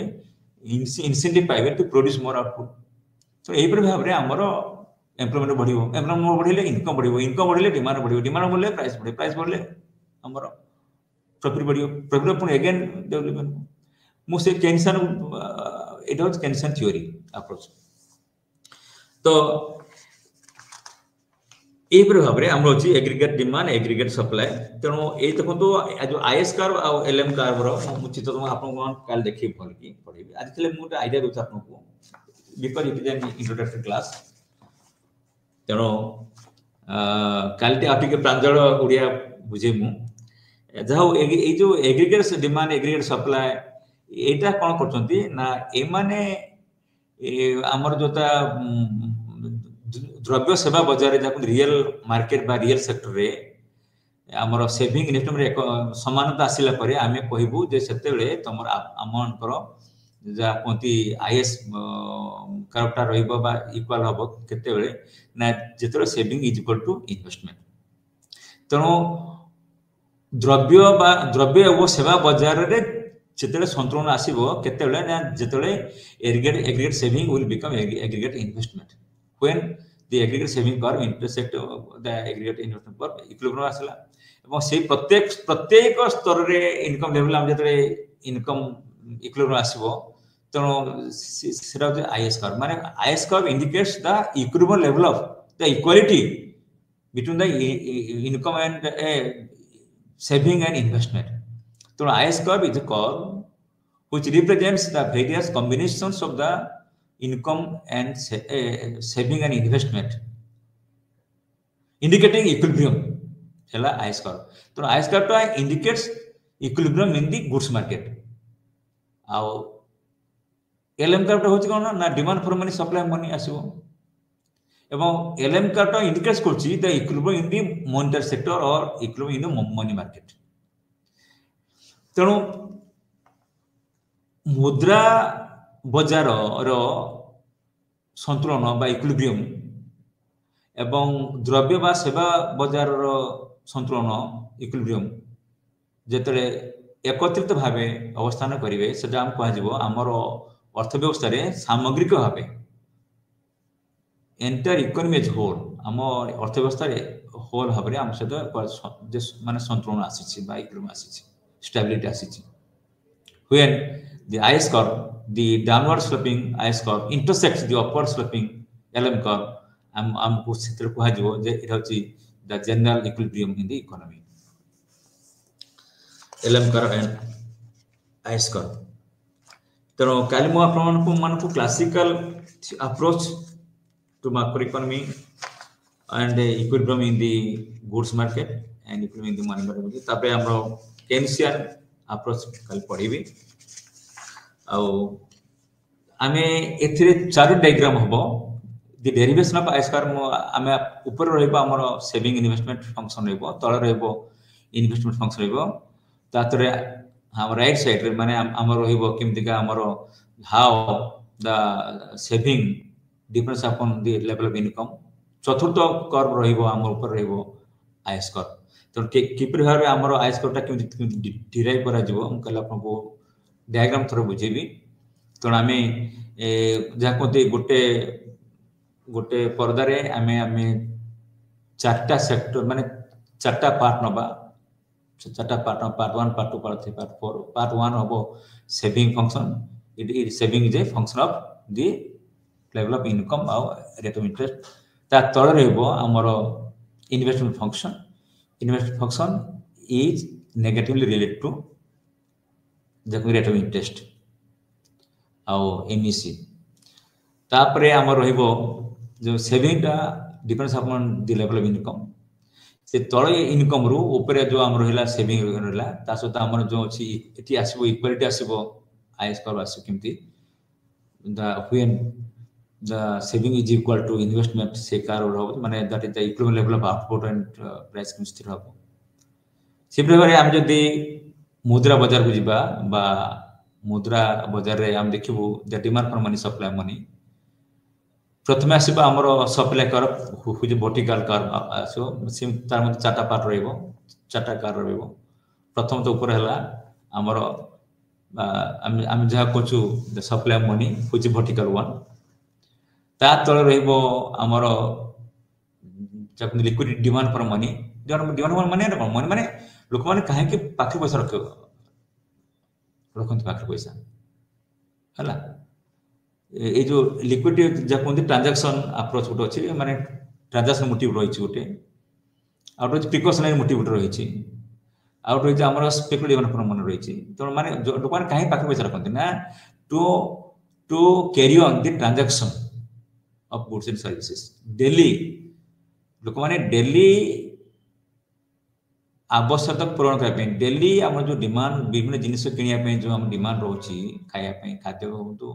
इंसेंटिव पाइबे टू प्रोड्यूस मोर आउटपुट तो एही पर भाबरे हमरो एम्प्लॉयमेंट बढ़िले इनकम बढ़िले डिमांड बढ़िले प्राइस बढ़िले हमरो प्रॉफिट बढ़ियो प्रॉफिट पुन अगेन डेवलपमेंट मु से केनसन इट वाज केनसन थ्योरी अप्रोच तो ए पर भाबरे हमरो अछि एग्रीगेट डिमांड एग्रीगेट सप्लाई तेनो ए देखंतो जो आईएस कर्व आ एलएम कर्व रो मु चित्र तो आपन काल देखि भल की पढिबी आज तले मु आईडिया दोछ आपन को because it is an introductory class तेनो कालटी आटी के प्रांजल ओडिया बुझे मु जाहो ए जो एग्रीगेट डिमांड एग्रीगेट सप्लाई एटा कोन करचंती ना ए माने हमर जोता द्रव्य सेवा बाजार जा रियल मार्केट बा रियल सेक्टर रे हमर सेविंग इन्वेस्टमेंट रे समानता आसिला परे आमे कहिबु जे सेतेले तमर अमाउंट करो जा कोंती आईएस कर्वटा रहइबो बा इक्वल होबो केतेबेले ना जेतले saving is equal to investment तनो द्रव्य वो सेवा बाजार रे जेतेले संतुलन आसीबो केतेबेले ना जेतेले aggregate saving will become aggregate investment when the aggregate saving curve intersect the aggregate investment curve equilibrium आसला एवं से प्रत्येक स्तर रे इनकम लेवल हम जतरे इनकम इक्विलिब्रियम आसीबो तनो सेरा जे आईएस कर्व माने IS curve indicates the equilibrium level of the equality between the income and saving and investment तो IS curve is a curve which represents the various combinations of the income and saving and investment indicating equilibrium hela IS curve to IS curve to indicates equilibrium in the goods market ଆଉ LM curve होची कोन ना demand for money supply money आसीबो एवं LM curve indicates करची the equilibrium in the monetary sector or equilibrium in the money market तेणु मुद्रा बाजार रो संतुलन बा इक्विलिब्रियम एवं द्रव्य बा सेवा बाजार रो संतुलन इक्विलिब्रियम जेतले एकत्रित भावे अवस्थान करिवे सेटा हम कह जिवो हमर अर्थव्यवस्था रे सामग्रिक भावे एंटायर इकोनॉमी इज होल हम अर्थव्यवस्था रे होल भावे हम सेटा माने संतुलन आसीछि बा इक्विलिब्रियम आसीछि स्टेबिलिटी आसीछि when the IS curve the downward sloping IS curve intersects the upward sloping LM curve हमको क्षेत्र को हाजिबो जे इटा होची the general equilibrium in the economy LM curve and IS curve तेरो काली मो आपन को मन को classical approach to macro economy and equilibrium in the goods market and equilibrium in the money market तापे हमरो केनसियन अप्रोच कल पढिबी आ आमे एथिरे चार डायग्राम हबो the derivation of IS curve आमे ऊपर रहइबो हमर सेविंग इन्वेस्टमेंट फंक्शन रहइबो तळ रहइबो इन्वेस्टमेंट फंक्शन रहिबो तातरे हम राइट साइड रे माने हमर रहिबो केमतिका हमर how the saving depends upon the level of income चतुर्थ कर्व रहिबो हमर ऊपर रहिबो आयस कर तो किपर भाबे हमर आयस करटा केमति डिराइव करा जिवो हम कहला आपको डायग्राम थोड़ा बुझेबी तो आमे जहा कोते गोटे पर्दा रे आमे चारटा सेक्टर माने चारटा पार्ट नबा चारटा part part 1 part 2 part 3 part 4 part 1 हबो saving function it saving is a function of the level of income और रेट ऑफ इंटरेस्ट ता तळ रहबो हमर investment function is negatively related to the rate of interest or MEC तापरे हमर रहबो जो सेविंग ता depends upon the level of income से तळे इनकम रो ऊपर जो हम रहला सेविंग रहला ता सता हमर जो अछि एति आसीबो इक्वालिटी आसीबो आयस कर आसी केमति the when the saving is equal to investment से कार हो माने that is the equivalent level of output and price केम स्थिर हो सिपरे बारे हम जदी मुद्रा बाजार को जिबा बा मुद्रा बाजार रे हम देखिबो the demand for money supply money प्रथम आसीबा हमर सप्लाई कर हुज वर्टिकल कर आसो सिम तार मते चारटा पार्ट रहइबो चारटा कार रहइबो प्रथम तो ऊपर हला हमर हम जहा कोछु the supply money whose vertical one ता तळ रहइबो हमर जब liquid demand for money demand for money money माने लोक माने काहे के पाखे पैसा रखंत पाखे पैसा हला ए जो लिक्विडिटी जको ट्रांजैक्शन अप्रोच गोटे अछि माने ट्रांजैक्शन मोटिव रही गोटे आउट रही प्रिकॉशनरी मोटिव रही आउट रही हमर स्पेकुलेटिव डिमांड मन रही तो माने लोक माने काहे पाखे पैसा रखंत ना to carry on the transaction of goods and services daily लोक माने डेली आवश्यकता पूरण करने डेली आम जो डिमांड विभिन्न जिनिस किनिया जो हम डिमांड रोची खाया खाद्य कहतु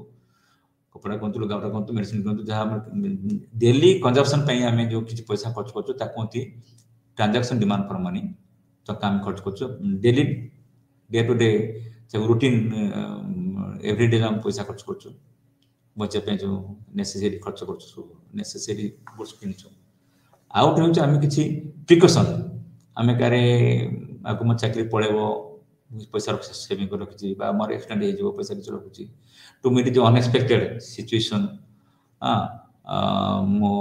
कपड़ा कहतु लुगापटा कहतु मेडिसिन कहतु जहाँ डेली कंजप्शन आम जो किसी पैसा खर्च कर ट्रांजैक्शन डिमांड फॉर मनी तो काम खर्च कर daily day to day routine everyday हम पैसा खर्च कर बचे जो नेसेसरी खर्च कर नेसेसरी गुड्स किनु आउट हो आम किसी प्रिकॉशन आमे कारे आको म चाकरी पळेबो पैसा सेविंग कर रखी बा मोर एक्सटेंड हे जो पैसा किछ रखुची टू मीट जो अनएक्सपेक्टेड सिचुएशन मो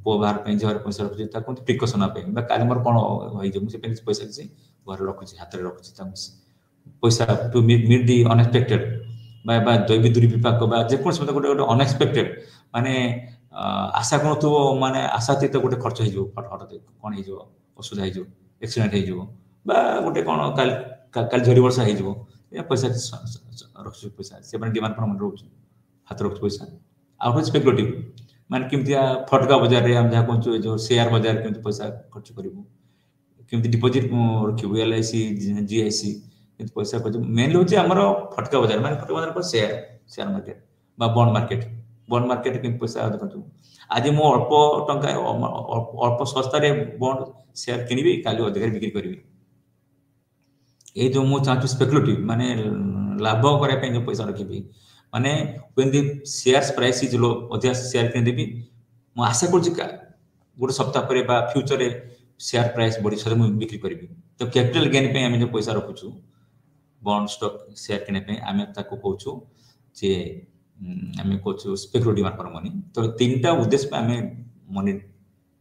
पो बाहर पे जहर पैसा रखुची ता कोन प्रिकॉशन आपे बा काले मोर कोन होई जो से पैसा किछ घर रखुची हाथ रे रखुची ता पैसा टू मीट दी अनएक्सपेक्टेड बा दैवी दुर्विपाक बा जे कोन समय गोटे अनएक्सपेक्टेड माने आशा कोन तो माने आशातीत गोटे खर्च हे जो हठात कोन हे जो असुविधा हो एक्सीडेंट हो गोटे कौन काल झड़ी वर्षा हो पैसा रखु पैसा से डिमांड फॉर मनी रोच हाथ रखु पैसा आउट स्पेकुलेटिव माने केमतिया फटका बाजार रे हम जहा कहू जो शेयर बाजार केमति पैसा खर्च करिवो केमति डिपॉजिट रखिवो एलआईसी जीआईसी केमति पैसा खर्च मेनली होचे हमर फटका बाजार माने फटका बाजार पर शेयर मार्केट बा बॉन्ड मार्केट केमति पैसा देखु आज मो अल्प टंका अल्प सस्ता रे बॉन्ड शेयर किनिबी काली अधिकार बिक्री करिवि ए जो मो चाहू स्पेकुलेटिव माने लाभ करे पे जो पैसा रखिबी माने when the shares price is low अधिक शेयर किन देबी मो आशा करछि का गोटे सप्ताह परे बा फ्यूचर रे शेयर प्राइस बढी सरे मो बिक्री करिवि तो कैपिटल गेन पे हम जो पैसा रखुछु बॉन्ड स्टॉक शेयर किने पे हम ताको कहूछु जे हमें कुछ स्पेकुलेटिव डिमांड फॉर मनी तो तीनटा उद्देश्य पे हमें मनी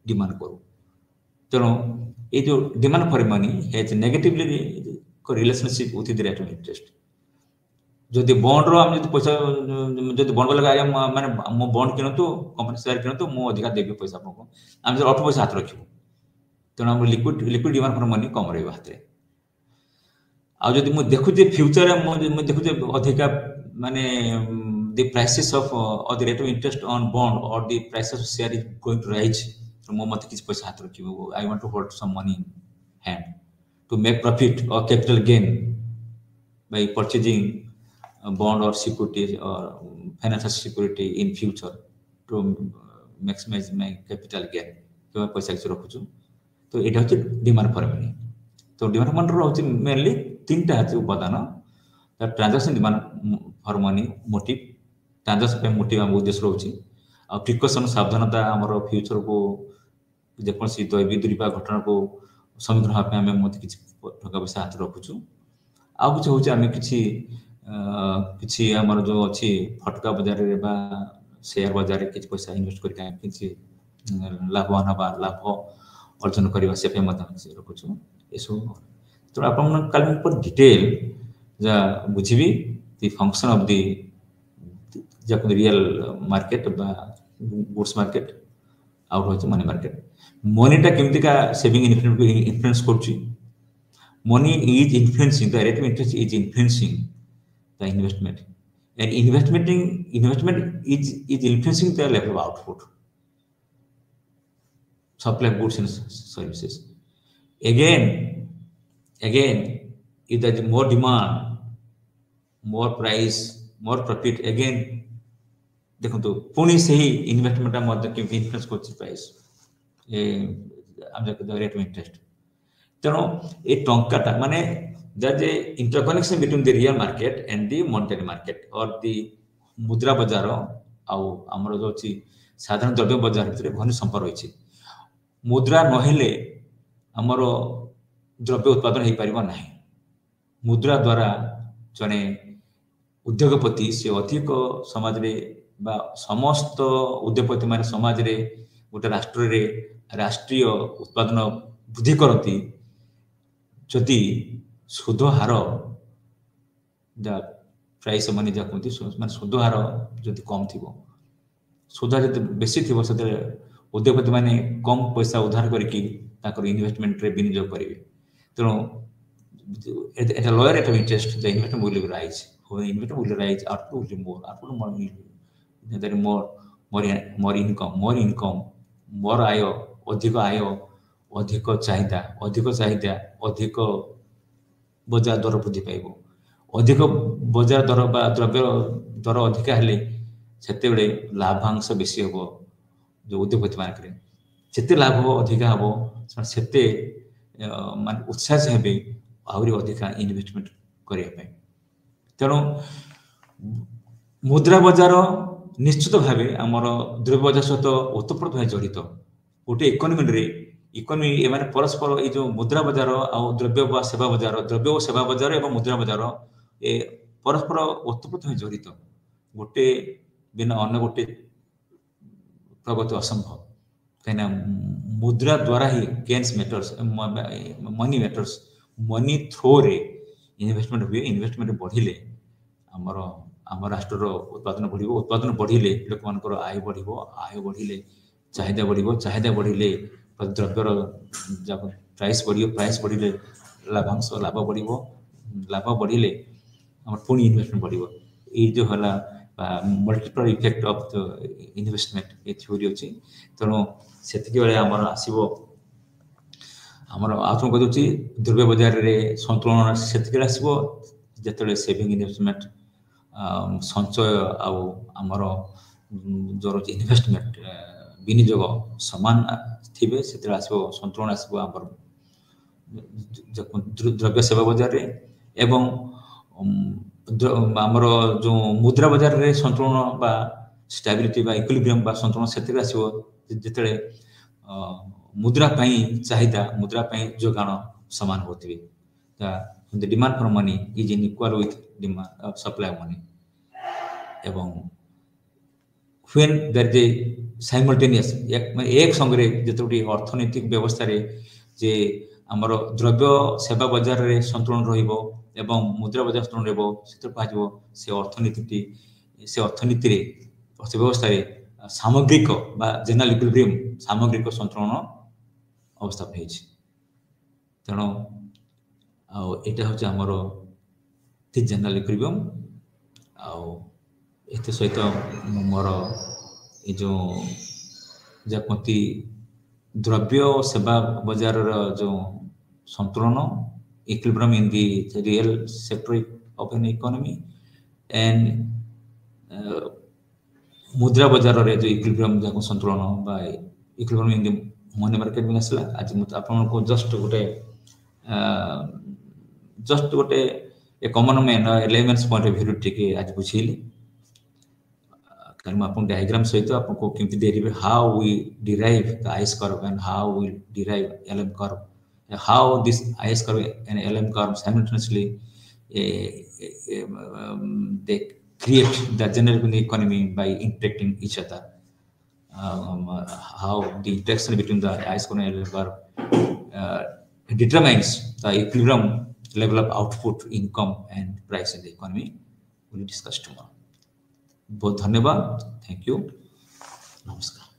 डिमांड करू तेणु ये जो demand for money has negatively relationship with the rate of interest जदि बॉन्ड रो हम जदि पैसा जदि बॉन्ड वाला आया माने मो बॉन्ड किनतो कंपनी शेयर किनतो मो अधिका देबी पैसा आपको हम जो अल्प पैसा हाथ रखिबो तेणु हम लिक्विड डिमांड फॉर मनी कम रहइबो हाथ रे आ जदि मो देखु जे फ्यूचर रे मो देखु जे अधिका माने the prices of or the rate of interest on bond or the prices of share is going to rise so mo mate kisi paisa hath rakhibo I want to hold some money in hand to make profit or capital gain by purchasing a bond or securities or financial security in future to maximize my capital gain to paisa kisi rakhuchu to eta hoche demand for money तो demand fund रोचे mainly तीनटा है उपादान transaction demand for money motive transaction पे motive हम उद्देश्य रोचे आ precaution सावधानता हमर फ्यूचर को जेकोसी दैवी दुर्विपाक घटना को सम्मुखीन होगा पे हमें मत किछि टका पैसा हाथ रखुछु आ कुछ होचे हमें किछि हमर जो अछि फटका बाजार रे बा शेयर बाजार रे किछि पैसा इन्वेस्ट करके किछि लाभवान हबा लाभ अर्जन करबा से पे मत रखुछु एसो तो आपण काल पर डिटेल जा बुझिबी द फंक्शन ऑफ द जब रियल मार्केट बा गुड्स मार्केट आउट होचे मनी मार्केट मनीटा केमती का सेविंग इन्फ्लुएंस करछि money is influencing the rate of interest is influencing the investment and investment is influencing the level of output supply of goods and services again if there is more demand more price more profit again देखो तो पुणी से ही investment मध्य केमती influence करछि price ए हम जक rate of interest तेणु ये टंकाटा माने there is a interconnection between the real market and the monetary market or the मुद्रा बाजार आउ हमर जो अछि साधारण द्रव्य बाजार भितर घनी संपर्क होइछि मुद्रा नहेले हमर द्रव्य उत्पादन हे परिबो नाही मुद्रा द्वारा जने उद्योगपति से अधिक समाज रे बा समस्त उद्योगपति माने समाज रे गोटे राष्ट्र रे राष्ट्रीय उत्पादन वृद्धि करती जदि सुध हार प्राइस मनी जा कहती माने सुध हार जदि कम थिबो सुध जदि बेसी थिबो सेते उद्योगपति माने कम पैसा उधार करके ताकर इन्वेस्टमेंट रे विनियोग करिवे तेणु eight a lower rate of interest the investment will rise when investment will rise output will more there more income more आय अधिक चाहिदा अधिक बजार दर वृद्धि पाइबो अधिक बजार दर बा द्रव्य दर अधिक हेले सेते बेले लाभांश बेसी होबो जो उद्योगपति मानकरे जेते लाभ अधिक हबो सेते मान उत्साह हेबे आउरी अधिक इन्वेस्टमेंट करिया पे तेणु मुद्रा बाजार निश्चित भावे आमर द्रव्य बाजार सहित ओतप्रोत भाव जड़ित गोटे इकोनॉमी एमाने परस्पर ये जो मुद्रा बाजार आ द्रव्य व सेवा बाजार एवं मुद्रा बाजार ए परस्पर ओतप्रोत भाव जड़ित गोटे बिना अन्य गोटे प्रगति असंभव कहीं मुद्रा द्वारा ही गेन्स मैटर्स मनी थ्रो रे इन्वेस्टमेंट हुए इन्वेस्टमेंट बढ़िले आम राष्ट्र उत्पादन बढ़िले लोक मान आय बढ़िले चाहिदा बढ़िले द्रव्यर प्राइस बढ़िले लाभ बढ़िले पुणी इन्वेस्टमेंट बढ़ ये जो है multiple effect of the investment ये थ्योरी अच्छी तेणु से आसो आमर आउथम कही द्रव्य बाजार रे संतुलन से आसो जिते सेविंग इन्वेस्टमेंट संचय आमर जो इन्वेस्टमेंट विनियोग सामान थे से आसो संतुलन आसो आमर द्रव्य सेवा बाजार रे एवं आमर जो मुद्रा बाजार रे संतुलन बा स्टेबिलिटी बा इक्विलिब्रियम बा संतुलन से आसो जिते मुद्रा चाहिदा मुद्रा जोगाण सामान होती the demand for money is in equal with demand supply of money एवं when there is a simultaneous एक संगे जिते अर्थनैतिक व्यवस्था रे जे आमर द्रव्य सेवा बाजार रे संतुलन रहिबो एवं मुद्रा बाजार संतुलन रहिबो से कहजो से अर्थनीति रे अर्थव्यवस्था रे सामग्रिक बा जनरल इक्विलिब्रियम सामग्रिक संतुलन अवस्था है तेणु आटा हूँ आमर जनरल इक्विलिब्रियम आते सहित मोर ये जो कहती द्रव्य सेवा बाजार जो संतुलन equilibrium in the real sector of an economy and मुद्रा बाजार रे जो इक्विलिब्रियम जो संतुलन बा equilibrium in the money market में आसला आज आपको जस्ट गोटे जस्ट गोटे a common man elements point of view टिके आज बुझेली कारण मैं आपको डायग्राम सहित आपको केमती देरिबे how we derive the IS curve and how we derive LM curve how this IS curve and LM curve simultaneously they create the general economy by interacting each other. How the interaction between the ice cone and curve determines the equilibrium level of output, income, and price in the economy. We will discuss tomorrow. बहुत धन्यवाद. Thank you. नमस्कार.